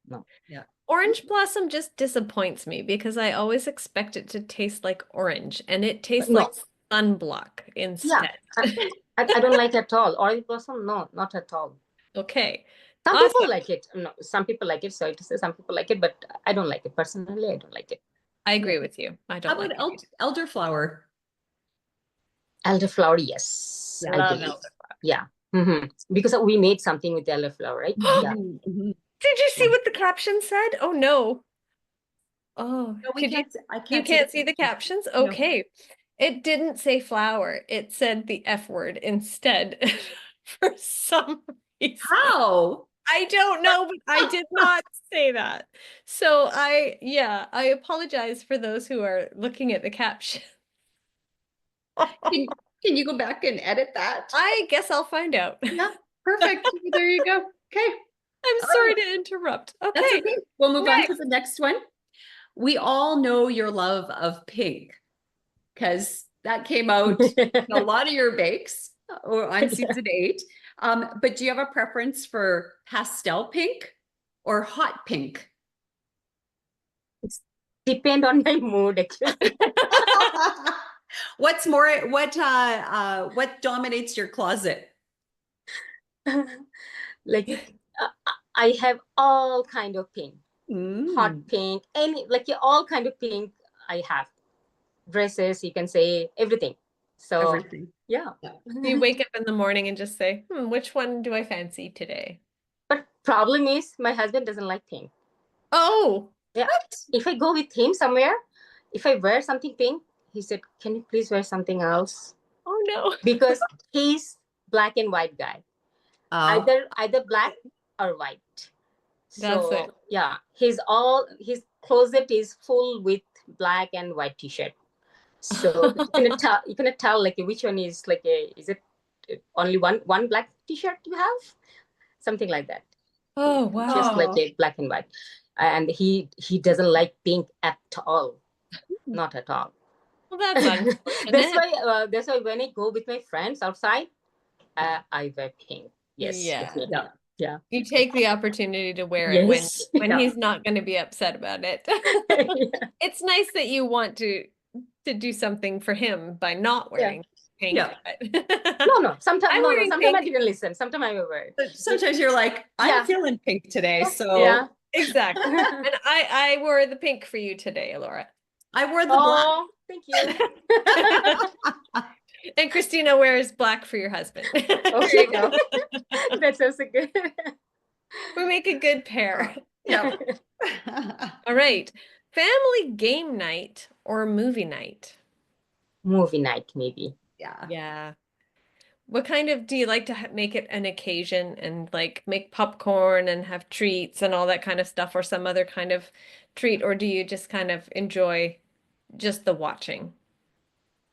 [SPEAKER 3] No.
[SPEAKER 1] Yeah.
[SPEAKER 2] Orange blossom just disappoints me because I always expect it to taste like orange and it tastes like
[SPEAKER 3] No.
[SPEAKER 2] sunblock
[SPEAKER 3] Yeah.
[SPEAKER 2] instead.
[SPEAKER 3] I don't like it at all. Orange blossom, no, not at all.
[SPEAKER 2] Okay.
[SPEAKER 3] Some people
[SPEAKER 2] Awesome.
[SPEAKER 3] like it. No, some people like it. Sorry to say, some people like it, but I don't like it personally. I don't like it.
[SPEAKER 2] I
[SPEAKER 1] Yeah.
[SPEAKER 2] agree with you. I
[SPEAKER 1] How
[SPEAKER 2] don't
[SPEAKER 1] about
[SPEAKER 2] like it either.
[SPEAKER 1] elderflower?
[SPEAKER 3] Elderflower, yes,
[SPEAKER 1] Yeah.
[SPEAKER 3] I
[SPEAKER 2] Love
[SPEAKER 3] believe.
[SPEAKER 2] elderflower.
[SPEAKER 3] Yeah, because we made something with elderflower, right? Yeah.
[SPEAKER 1] Mhm, mhm.
[SPEAKER 2] Did you see
[SPEAKER 3] Yeah.
[SPEAKER 2] what the caption said? Oh no. Oh,
[SPEAKER 1] No, we
[SPEAKER 2] could you
[SPEAKER 1] can't. I
[SPEAKER 2] you
[SPEAKER 1] can't see the
[SPEAKER 2] can't see the
[SPEAKER 1] picture.
[SPEAKER 2] captions?
[SPEAKER 1] No.
[SPEAKER 2] Okay. It didn't say flower. It said the F word instead for some reason.
[SPEAKER 1] How?
[SPEAKER 2] I don't know, but I did not say that. So yeah, I apologize for those who are looking at the caption.
[SPEAKER 1] Can, can you go back and edit that?
[SPEAKER 2] I guess I'll find out.
[SPEAKER 1] Yeah, perfect. There you go. Okay.
[SPEAKER 2] I'm
[SPEAKER 1] All
[SPEAKER 2] sorry
[SPEAKER 1] right.
[SPEAKER 2] to interrupt.
[SPEAKER 1] That's
[SPEAKER 2] Okay,
[SPEAKER 1] okay. We'll move on to
[SPEAKER 2] next.
[SPEAKER 1] the next one. We all know your love of pink because that came out in a lot of your bakes or on
[SPEAKER 3] Yeah.
[SPEAKER 1] season 8. But do you have a preference for pastel pink or hot pink?
[SPEAKER 3] It's depend on my mood actually.
[SPEAKER 1] What's more, what dominates your closet?
[SPEAKER 3] Like I have all kind of pink, hot
[SPEAKER 1] Mm,
[SPEAKER 3] pink, any like all kind of pink I have. Dresses, you can say everything. So
[SPEAKER 1] everything.
[SPEAKER 3] yeah.
[SPEAKER 1] Yeah.
[SPEAKER 2] You wake up in the morning and just say, which one do I fancy today?
[SPEAKER 3] But problem is my husband doesn't like pink.
[SPEAKER 2] Oh,
[SPEAKER 3] Yeah. If I go with him somewhere, if I wear something pink, he said, "Can you please wear something else?"
[SPEAKER 2] oh no.
[SPEAKER 3] Because he's black and white guy.
[SPEAKER 1] Oh,
[SPEAKER 3] Either black or white.
[SPEAKER 2] That's it.
[SPEAKER 3] So yeah, his closet is full with black and white t-shirt. So you cannot tell like which one is like a, is it only one black t-shirt you have? Something like that.
[SPEAKER 2] Oh, wow.
[SPEAKER 3] Just like
[SPEAKER 1] oh.
[SPEAKER 3] a black and white. And he doesn't like pink at all. Not at all.
[SPEAKER 2] Well, that's
[SPEAKER 3] That's
[SPEAKER 2] unfortunate.
[SPEAKER 3] why when I go with my friends outside, I wear pink. Yes,
[SPEAKER 2] Yeah.
[SPEAKER 3] definitely.
[SPEAKER 1] Yeah.
[SPEAKER 3] Yeah.
[SPEAKER 2] You take the opportunity to wear it
[SPEAKER 3] Yes.
[SPEAKER 2] when
[SPEAKER 1] Yeah.
[SPEAKER 2] he's not going to be upset about it.
[SPEAKER 3] Yeah.
[SPEAKER 2] It's nice that you want to do something for him by not
[SPEAKER 3] Yeah.
[SPEAKER 2] wearing. pink.
[SPEAKER 1] Yeah.
[SPEAKER 2] But
[SPEAKER 3] No. Sometimes
[SPEAKER 2] I'm
[SPEAKER 3] no.
[SPEAKER 2] wearing
[SPEAKER 3] Sometimes I
[SPEAKER 2] pink.
[SPEAKER 3] didn't listen. Sometimes I will wear it.
[SPEAKER 1] But sometimes you're like, I'm
[SPEAKER 3] Yeah.
[SPEAKER 1] feeling pink today, so
[SPEAKER 3] Yeah.
[SPEAKER 2] Exactly. And I wore the pink for you today, Elora.
[SPEAKER 1] I wore the
[SPEAKER 3] Oh, thank you.
[SPEAKER 1] black.
[SPEAKER 2] And Christina wears black for your husband.
[SPEAKER 1] There
[SPEAKER 3] Okay.
[SPEAKER 1] you go.
[SPEAKER 3] That's also good.
[SPEAKER 2] We make a good pair.
[SPEAKER 1] Yep.
[SPEAKER 2] All right. Family game night or movie night?
[SPEAKER 3] Movie night, maybe.
[SPEAKER 1] Yeah.
[SPEAKER 2] Yeah. What kind of do you like to make it an occasion and like make popcorn and have treats and all that kind of stuff, or some other kind of treat, or do you just kind of enjoy just the watching?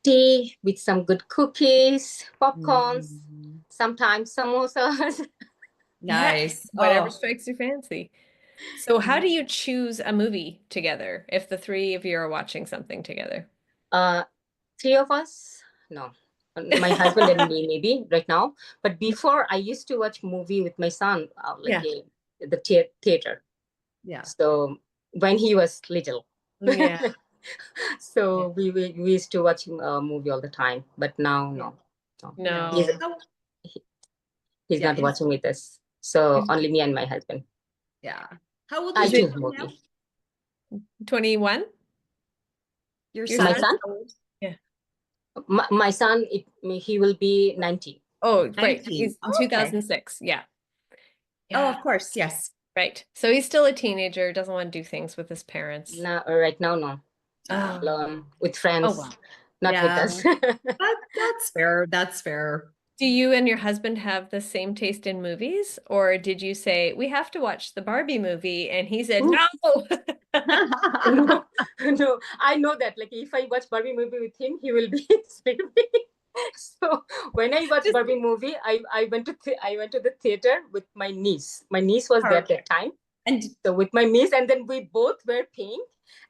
[SPEAKER 3] Tea with some good cookies, popcorns,
[SPEAKER 1] Mm.
[SPEAKER 3] sometimes samosas.
[SPEAKER 2] Yeah,
[SPEAKER 1] Nice.
[SPEAKER 2] whatever
[SPEAKER 1] Oh,
[SPEAKER 2] strikes your fancy. So how do you choose a movie together if the three of you are watching something together?
[SPEAKER 3] Uh, Three of us? No. My husband and me, maybe right now. But before, I used to watch movie with my son,
[SPEAKER 2] Yeah.
[SPEAKER 3] the theater.
[SPEAKER 1] yeah.
[SPEAKER 3] So when he was little.
[SPEAKER 2] Yeah.
[SPEAKER 3] So we used to watch a movie all the time. But now, no.
[SPEAKER 2] No.
[SPEAKER 3] He's,
[SPEAKER 1] How-
[SPEAKER 3] he's
[SPEAKER 1] yeah.
[SPEAKER 3] not watching with us. So only me and my husband.
[SPEAKER 1] Yeah. How old
[SPEAKER 3] I
[SPEAKER 1] is your
[SPEAKER 3] choose
[SPEAKER 1] son now?
[SPEAKER 3] movie.
[SPEAKER 2] 21?
[SPEAKER 1] Your
[SPEAKER 2] Your
[SPEAKER 3] My
[SPEAKER 1] son?
[SPEAKER 3] son?
[SPEAKER 2] Yeah.
[SPEAKER 3] My son, he will be 19.
[SPEAKER 2] Oh, right.
[SPEAKER 1] 19.
[SPEAKER 2] He's
[SPEAKER 1] Oh, okay.
[SPEAKER 2] 2006. Yeah.
[SPEAKER 1] Oh,
[SPEAKER 2] Yeah.
[SPEAKER 1] of course. Yes.
[SPEAKER 2] Right. So he's still a teenager, doesn't want to do things with his parents.
[SPEAKER 3] Now, right now, no.
[SPEAKER 2] Oh.
[SPEAKER 3] Alone with friends,
[SPEAKER 2] Oh, wow.
[SPEAKER 3] not with
[SPEAKER 1] Yeah.
[SPEAKER 3] us.
[SPEAKER 1] That's fair. That's fair.
[SPEAKER 2] Do you and your husband have the same taste in movies? Or did you say, we have to watch the Barbie movie? And he said, no.
[SPEAKER 3] No, no, I know that. Like, if I watch Barbie movie with him, he will be sleeping. So when I watch
[SPEAKER 2] Just-
[SPEAKER 3] Barbie movie, I went to I went to the theater with my niece. My niece was there at that time.
[SPEAKER 1] And
[SPEAKER 3] So with my niece, and then we both were pink.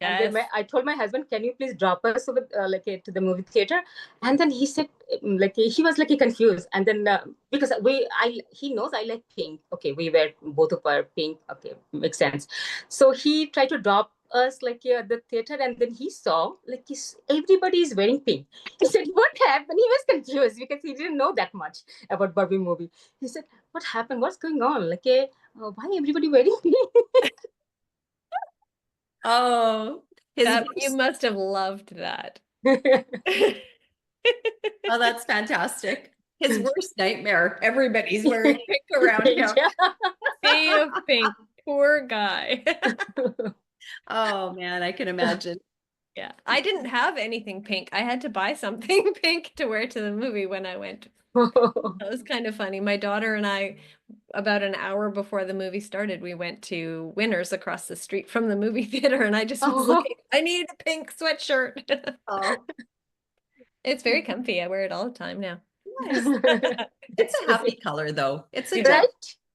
[SPEAKER 3] And then
[SPEAKER 2] Yes.
[SPEAKER 3] I told my husband, "Can you please drop us over, to the movie theater?" And then he said, he was like confused. And then because he knows I like pink. Okay, we were both of our pink. Okay, makes sense. So he tried to drop us at the theater, and then he saw everybody is wearing pink. He said, "What happened?" He was confused because he didn't know that much about Barbie movie. He said, "What happened? What's going on? Why everybody wearing pink?"
[SPEAKER 1] oh, his
[SPEAKER 2] You
[SPEAKER 1] worst,
[SPEAKER 2] must have loved that.
[SPEAKER 1] oh, that's fantastic. His worst nightmare. Everybody's wearing pink around him.
[SPEAKER 2] Sea of pink. Poor guy.
[SPEAKER 1] Oh man, I can imagine.
[SPEAKER 2] Yeah. I didn't have anything pink. I had to buy something pink to wear to the movie when I went. That was kind of funny. My daughter and I, about an hour before the movie started, we went to Winners across the street from the movie theater, and I just was looking, I need a pink sweatshirt.
[SPEAKER 1] Oh,
[SPEAKER 2] It's very comfy. I wear it all the time now.
[SPEAKER 1] nice. It's a happy color though. It's a
[SPEAKER 3] Right?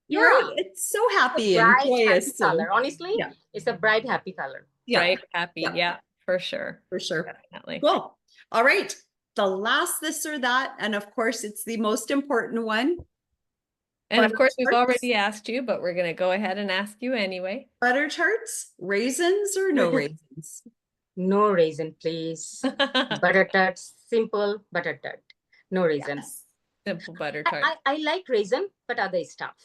[SPEAKER 1] You're right. It's so happy and
[SPEAKER 3] Bright, happy
[SPEAKER 1] joyous.
[SPEAKER 3] color. Honestly,
[SPEAKER 1] yeah,
[SPEAKER 3] it's a bright, happy color.
[SPEAKER 1] yeah,
[SPEAKER 2] Right? Happy.
[SPEAKER 1] Yeah.
[SPEAKER 2] Yeah, for sure.
[SPEAKER 1] for sure.
[SPEAKER 2] Definitely.
[SPEAKER 1] Cool. All right. The last this or that, and of course, it's the most important one.
[SPEAKER 2] And of course, we've
[SPEAKER 1] Butter tarts?
[SPEAKER 2] already asked you, but we're going to go ahead and ask you anyway.
[SPEAKER 1] Butter tarts, raisins or no raisins?
[SPEAKER 3] No raisin, please. Butter tart, simple butter tart. No raisin.
[SPEAKER 1] Yes.
[SPEAKER 2] Simple butter tart.
[SPEAKER 3] I like raisin, but other stuff,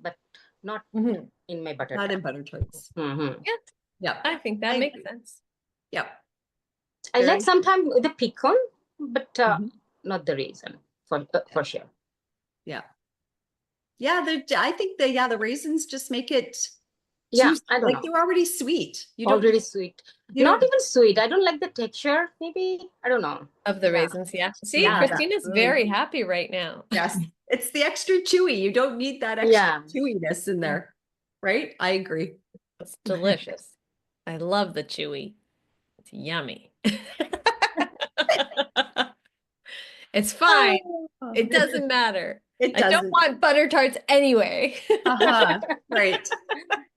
[SPEAKER 3] but not
[SPEAKER 2] Mhm.
[SPEAKER 3] in my butter
[SPEAKER 1] Not
[SPEAKER 3] tart.
[SPEAKER 1] in butter tarts.
[SPEAKER 3] Mhm.
[SPEAKER 1] Yep.
[SPEAKER 2] I think that
[SPEAKER 1] I
[SPEAKER 2] makes
[SPEAKER 1] agree.
[SPEAKER 2] sense.
[SPEAKER 1] Yep.
[SPEAKER 3] I
[SPEAKER 2] Very
[SPEAKER 3] like sometimes the pecan, but
[SPEAKER 1] Mhm.
[SPEAKER 3] not the raisin for sure.
[SPEAKER 1] Yeah. Yeah, I think the raisins just make it
[SPEAKER 3] Yeah,
[SPEAKER 1] too,
[SPEAKER 3] I don't
[SPEAKER 1] like
[SPEAKER 3] know.
[SPEAKER 1] they're already sweet. You don't
[SPEAKER 3] Already sweet.
[SPEAKER 1] you
[SPEAKER 3] Not
[SPEAKER 1] don't
[SPEAKER 3] even sweet. I don't like the texture. Maybe I don't know.
[SPEAKER 2] Of the
[SPEAKER 3] Yeah.
[SPEAKER 2] raisins, yeah. See,
[SPEAKER 1] Yeah,
[SPEAKER 2] Christina's
[SPEAKER 1] that-
[SPEAKER 2] very happy right now.
[SPEAKER 1] yes. It's the extra chewy. You don't need that extra
[SPEAKER 3] Yeah.
[SPEAKER 1] chewiness in there. Right? I agree.
[SPEAKER 2] It's delicious. I love the chewy. It's yummy. It's fine.
[SPEAKER 1] Oh,
[SPEAKER 2] It doesn't matter.
[SPEAKER 1] It
[SPEAKER 2] I don't
[SPEAKER 1] doesn't.
[SPEAKER 2] want butter tarts anyway.
[SPEAKER 1] Uh-huh. Right.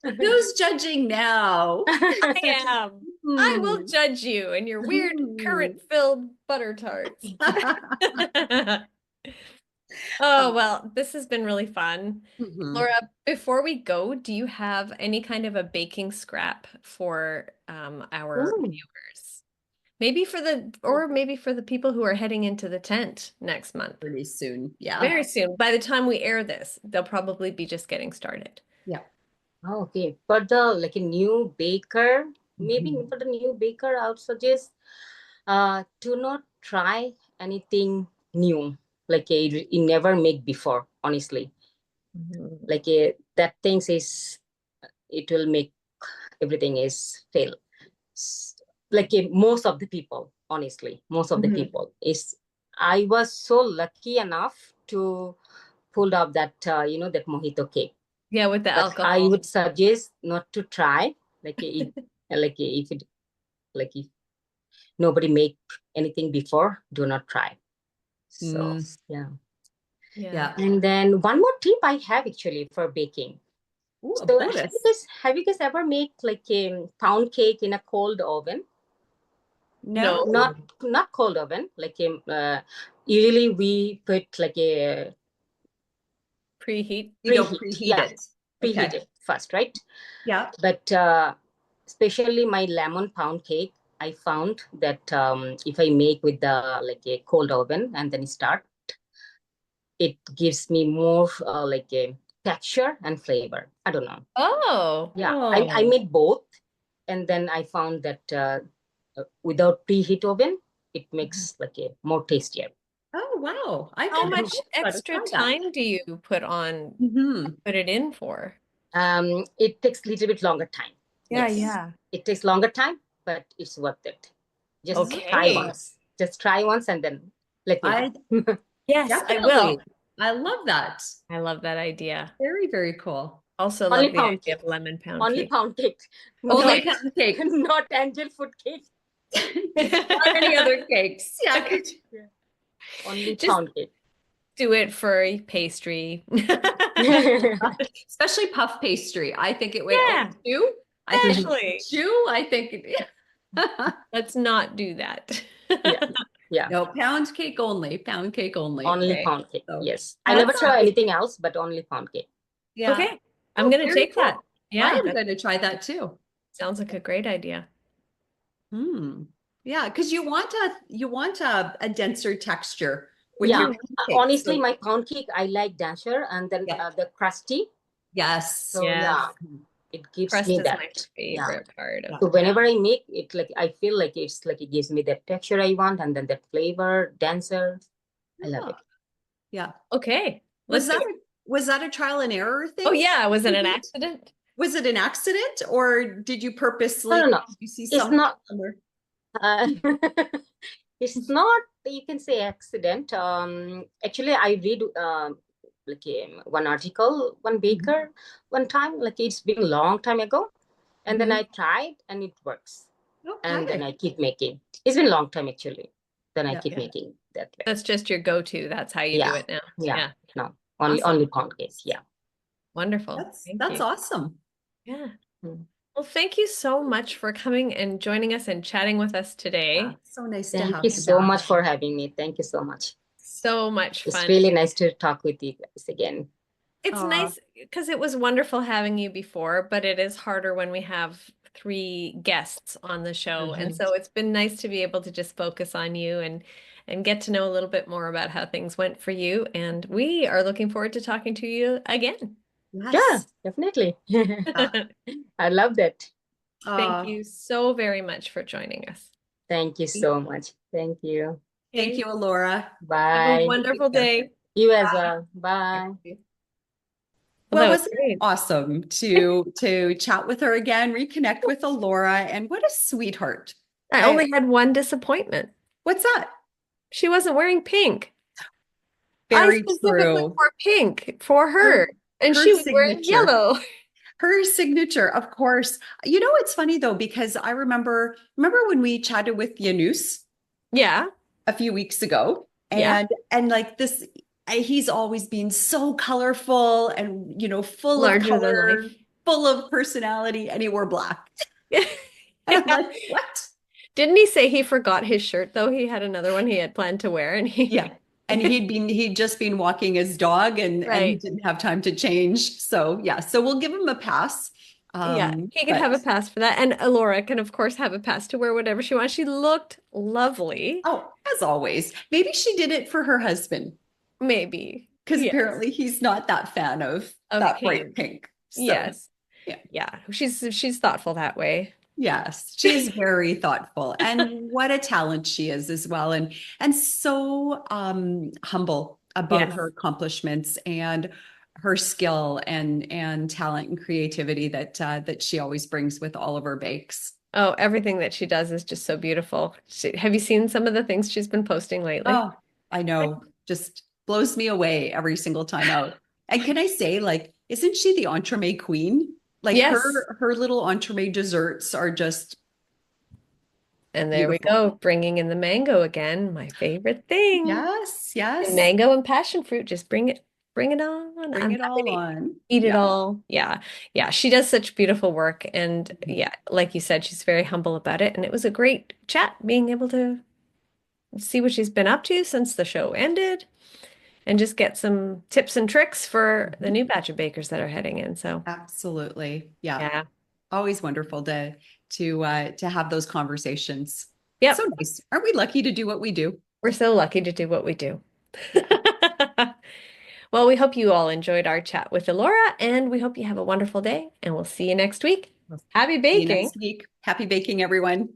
[SPEAKER 1] Who's judging now?
[SPEAKER 2] I am. I will
[SPEAKER 1] Hmm.
[SPEAKER 2] judge you and your weird
[SPEAKER 1] Hmm.
[SPEAKER 2] currant-filled butter tarts. Oh, well, this has been really fun.
[SPEAKER 1] Mhm.
[SPEAKER 2] Laura, before we go, do you have any kind of a baking scrap for our
[SPEAKER 3] Ooh.
[SPEAKER 2] viewers? Maybe for the people who are heading into the tent next month.
[SPEAKER 1] Pretty soon. Yeah.
[SPEAKER 2] Very soon. By the time we air this, they'll probably be just getting started.
[SPEAKER 1] Yeah.
[SPEAKER 3] Oh, okay. For the like a new baker, maybe
[SPEAKER 1] Mhm.
[SPEAKER 3] for the new baker, I would suggest to not try anything new, like you never make before, honestly. Like that things is it will make everything is fail. Like most of the people, honestly, most of the
[SPEAKER 1] Mhm.
[SPEAKER 3] people is I was so lucky enough to pull up that that mojito cake.
[SPEAKER 2] Yeah, with the
[SPEAKER 3] But I
[SPEAKER 2] alcohol.
[SPEAKER 3] would suggest not to try. Like if it like if nobody make anything before, do not try. So
[SPEAKER 1] Mm.
[SPEAKER 3] yeah.
[SPEAKER 2] Yeah.
[SPEAKER 1] Yeah.
[SPEAKER 3] And then one more tip I have actually for baking.
[SPEAKER 1] Ooh, a
[SPEAKER 3] So
[SPEAKER 1] bonus.
[SPEAKER 3] have you guys ever make like a pound cake in a cold oven?
[SPEAKER 1] No?
[SPEAKER 2] No.
[SPEAKER 3] Not cold oven. Like usually we put like a
[SPEAKER 2] Preheat.
[SPEAKER 1] You don't
[SPEAKER 3] preheat.
[SPEAKER 1] preheat
[SPEAKER 3] Yeah,
[SPEAKER 1] it.
[SPEAKER 3] preheat
[SPEAKER 1] Okay.
[SPEAKER 3] it first, right?
[SPEAKER 1] Yeah.
[SPEAKER 3] But especially my lemon pound cake, I found that if I make with the like a cold oven and then start, it gives me more like a texture and flavor. I don't know.
[SPEAKER 2] Oh.
[SPEAKER 3] Yeah, I
[SPEAKER 1] Oh.
[SPEAKER 3] made both, and then I found that without preheat oven, it makes like a more tastier.
[SPEAKER 1] Oh, wow. I've
[SPEAKER 2] How
[SPEAKER 1] got,
[SPEAKER 2] much
[SPEAKER 1] I've got to
[SPEAKER 2] extra
[SPEAKER 1] try that.
[SPEAKER 2] time do you
[SPEAKER 1] Hmm.
[SPEAKER 2] put it in for?
[SPEAKER 3] It takes a little bit longer time.
[SPEAKER 2] Yeah,
[SPEAKER 3] Yes,
[SPEAKER 2] yeah.
[SPEAKER 3] it takes longer time, but it's worth it. Just try
[SPEAKER 2] Okay.
[SPEAKER 3] once. Just try once and then let me
[SPEAKER 1] I
[SPEAKER 3] know.
[SPEAKER 2] Yes, I will.
[SPEAKER 1] definitely. I love that.
[SPEAKER 2] I love that idea.
[SPEAKER 1] Very, very cool.
[SPEAKER 2] Also
[SPEAKER 3] Only
[SPEAKER 2] love the
[SPEAKER 3] pound
[SPEAKER 2] idea
[SPEAKER 3] cake.
[SPEAKER 2] of lemon pound
[SPEAKER 3] Only
[SPEAKER 2] cake.
[SPEAKER 3] pound cake.
[SPEAKER 1] Only
[SPEAKER 3] Not,
[SPEAKER 1] pound cake.
[SPEAKER 3] not angel food cake.
[SPEAKER 1] Not any other cakes. Yeah.
[SPEAKER 3] Yeah. Only
[SPEAKER 2] Just
[SPEAKER 3] pound cake.
[SPEAKER 2] do it for pastry.
[SPEAKER 1] Especially puff pastry. I think it would,
[SPEAKER 2] Yeah,
[SPEAKER 1] stew. I think
[SPEAKER 2] especially.
[SPEAKER 1] stew. I think,
[SPEAKER 2] Let's not do that.
[SPEAKER 3] Yeah. Yeah.
[SPEAKER 1] no, pound cake only. Pound cake only.
[SPEAKER 3] Only
[SPEAKER 2] Okay.
[SPEAKER 3] pound cake.
[SPEAKER 1] So
[SPEAKER 3] Yes. I never
[SPEAKER 1] that's
[SPEAKER 3] try anything else, but only pound cake.
[SPEAKER 1] yeah.
[SPEAKER 2] Okay. I'm
[SPEAKER 1] Oh,
[SPEAKER 2] gonna
[SPEAKER 1] very
[SPEAKER 2] take that.
[SPEAKER 1] cool. I
[SPEAKER 2] Yeah,
[SPEAKER 1] am
[SPEAKER 2] that
[SPEAKER 1] going to try that too.
[SPEAKER 2] sounds like a great idea.
[SPEAKER 1] Hmm. Yeah, because you want a denser texture with
[SPEAKER 3] Yeah.
[SPEAKER 1] your pound cake.
[SPEAKER 3] Honestly,
[SPEAKER 1] So
[SPEAKER 3] my pound cake, I like denser and then
[SPEAKER 1] yeah.
[SPEAKER 3] the crusty.
[SPEAKER 1] Yes.
[SPEAKER 3] So
[SPEAKER 2] Yes.
[SPEAKER 3] yeah, it gives
[SPEAKER 2] Crust
[SPEAKER 3] me
[SPEAKER 2] is my
[SPEAKER 3] that. Yeah.
[SPEAKER 2] favorite part of
[SPEAKER 1] Yeah.
[SPEAKER 3] So
[SPEAKER 2] yeah.
[SPEAKER 3] whenever I make it, like I feel like it's like it gives me that texture I want and then that flavor, denser. I love it.
[SPEAKER 1] Yeah.
[SPEAKER 2] Okay.
[SPEAKER 1] Was
[SPEAKER 2] Let's do
[SPEAKER 1] that
[SPEAKER 2] it.
[SPEAKER 1] was that a trial and error thing?
[SPEAKER 2] Oh yeah, was it an
[SPEAKER 1] Mhm.
[SPEAKER 2] accident?
[SPEAKER 1] Was it an accident or did you
[SPEAKER 3] No,
[SPEAKER 1] purposely
[SPEAKER 3] no, no.
[SPEAKER 1] did you see
[SPEAKER 3] It's
[SPEAKER 1] something
[SPEAKER 3] not.
[SPEAKER 1] somewhere?
[SPEAKER 3] Uh, it's not. You can say accident. Actually, I read like one article, one baker, one time. Like it's been a long time ago, and then
[SPEAKER 1] Mhm.
[SPEAKER 3] I tried, and it works. And then
[SPEAKER 1] Okay.
[SPEAKER 3] I keep making. It's been a long time actually. Then I
[SPEAKER 1] Yeah.
[SPEAKER 3] keep making that way.
[SPEAKER 2] That's just your go-to. That's how you do
[SPEAKER 3] Yeah,
[SPEAKER 2] it now.
[SPEAKER 3] yeah.
[SPEAKER 2] Yeah.
[SPEAKER 3] No,
[SPEAKER 1] Awesome.
[SPEAKER 3] only pound cake. Yeah.
[SPEAKER 2] Wonderful. Thank
[SPEAKER 1] That's
[SPEAKER 2] you.
[SPEAKER 1] awesome.
[SPEAKER 2] Yeah.
[SPEAKER 3] Mm.
[SPEAKER 2] Well, thank you so much for coming and joining us and chatting with us
[SPEAKER 1] Yeah.
[SPEAKER 2] today.
[SPEAKER 1] So nice to
[SPEAKER 3] Thank
[SPEAKER 1] have
[SPEAKER 3] you
[SPEAKER 1] you
[SPEAKER 3] so
[SPEAKER 1] back.
[SPEAKER 3] much for having me. Thank you so much.
[SPEAKER 2] So much
[SPEAKER 3] It's
[SPEAKER 2] fun.
[SPEAKER 3] really nice to talk with you guys again.
[SPEAKER 2] It's nice because it was wonderful having you before, but it is harder when we have three guests on the show. And so it's been nice to be able to just focus on you and get to know a little bit more about how things went for you. And we are looking forward to talking to you again.
[SPEAKER 3] Yeah,
[SPEAKER 1] Yes.
[SPEAKER 3] definitely.
[SPEAKER 1] Uh,
[SPEAKER 3] I love that.
[SPEAKER 2] Thank you so very much for joining us.
[SPEAKER 3] Thank you so much. Thank you.
[SPEAKER 1] Thank you, Elora.
[SPEAKER 2] Have a
[SPEAKER 3] Bye.
[SPEAKER 2] wonderful day.
[SPEAKER 3] You as well. Bye.
[SPEAKER 2] Well,
[SPEAKER 1] Well,
[SPEAKER 2] that was
[SPEAKER 1] wasn't it
[SPEAKER 2] great.
[SPEAKER 1] awesome to chat with her again, reconnect with Elora, and what a sweetheart.
[SPEAKER 2] I only had one disappointment.
[SPEAKER 1] What's that?
[SPEAKER 2] She wasn't wearing pink.
[SPEAKER 1] Very
[SPEAKER 2] I specifically
[SPEAKER 1] true.
[SPEAKER 2] wore pink for her, and
[SPEAKER 1] Her
[SPEAKER 2] she was wearing
[SPEAKER 1] signature.
[SPEAKER 2] yellow.
[SPEAKER 1] Her signature, of course. You know, it's funny though, because I remember when we chatted with Yanus
[SPEAKER 2] Yeah,
[SPEAKER 1] a few weeks ago,
[SPEAKER 2] yeah.
[SPEAKER 1] and like this, he's always been so colorful and full of
[SPEAKER 2] Larger than
[SPEAKER 1] color,
[SPEAKER 2] life.
[SPEAKER 1] full of personality, and he wore black. And I'm
[SPEAKER 2] Yeah.
[SPEAKER 1] like, what?
[SPEAKER 2] Didn't he say he forgot his shirt though? He had another one he had planned to wear and he
[SPEAKER 1] Yeah. And he'd just been walking his dog and he
[SPEAKER 2] Right.
[SPEAKER 1] didn't have time to change. So yeah, so we'll give him a pass.
[SPEAKER 2] Yeah, he can have a
[SPEAKER 1] But
[SPEAKER 2] pass for that. And Elora can, of course, have a pass to wear whatever she wants. She looked lovely.
[SPEAKER 1] oh, as always, maybe she did it for her husband
[SPEAKER 2] Maybe.
[SPEAKER 1] because
[SPEAKER 2] Yes.
[SPEAKER 1] apparently he's not that fan of
[SPEAKER 2] Of
[SPEAKER 1] that bright
[SPEAKER 2] pink.
[SPEAKER 1] pink. So,
[SPEAKER 2] Yes.
[SPEAKER 1] yeah.
[SPEAKER 2] Yeah. She's thoughtful that way.
[SPEAKER 1] Yes, she is very thoughtful, and what a talent she is as well, and so humble about her
[SPEAKER 2] Yes.
[SPEAKER 1] accomplishments and her skill and talent and creativity that she always brings with all of her bakes.
[SPEAKER 2] Oh, everything that she does is just so beautiful. Have you seen some of the things she's been posting lately?
[SPEAKER 1] Oh, I know, just blows me away every single time out. And can I say, like, isn't she the entremet queen? Like
[SPEAKER 2] Yes.
[SPEAKER 1] her little entremet desserts are just
[SPEAKER 2] And there we
[SPEAKER 1] beautiful.
[SPEAKER 2] go, bringing in the mango again, my favorite thing.
[SPEAKER 1] Yes,
[SPEAKER 2] And
[SPEAKER 1] yes.
[SPEAKER 2] mango and passion fruit, just bring it on.
[SPEAKER 1] Bring
[SPEAKER 2] I'm
[SPEAKER 1] it
[SPEAKER 2] happy
[SPEAKER 1] all
[SPEAKER 2] to
[SPEAKER 1] on.
[SPEAKER 2] eat it
[SPEAKER 1] Yeah.
[SPEAKER 2] all. Yeah. Yeah. She does such beautiful work. And
[SPEAKER 1] Mhm.
[SPEAKER 2] yeah, like you said, she's very humble about it. And it was a great chat being able to see what she's been up to since the show ended and just get some tips and tricks for the
[SPEAKER 1] Mhm.
[SPEAKER 2] new batch of bakers that are heading in. So
[SPEAKER 1] Absolutely. Yeah.
[SPEAKER 2] yeah.
[SPEAKER 1] Always wonderful to have those conversations. So
[SPEAKER 2] Yep.
[SPEAKER 1] nice. Aren't we lucky to do what we do?
[SPEAKER 2] We're so lucky to do what we do.
[SPEAKER 1] Yeah.
[SPEAKER 2] Well, we hope you all enjoyed our chat with Elora, and we hope you have a wonderful day, and we'll see you next week.
[SPEAKER 1] We'll
[SPEAKER 2] Happy
[SPEAKER 1] see you
[SPEAKER 2] baking!
[SPEAKER 1] next week. Happy baking, everyone.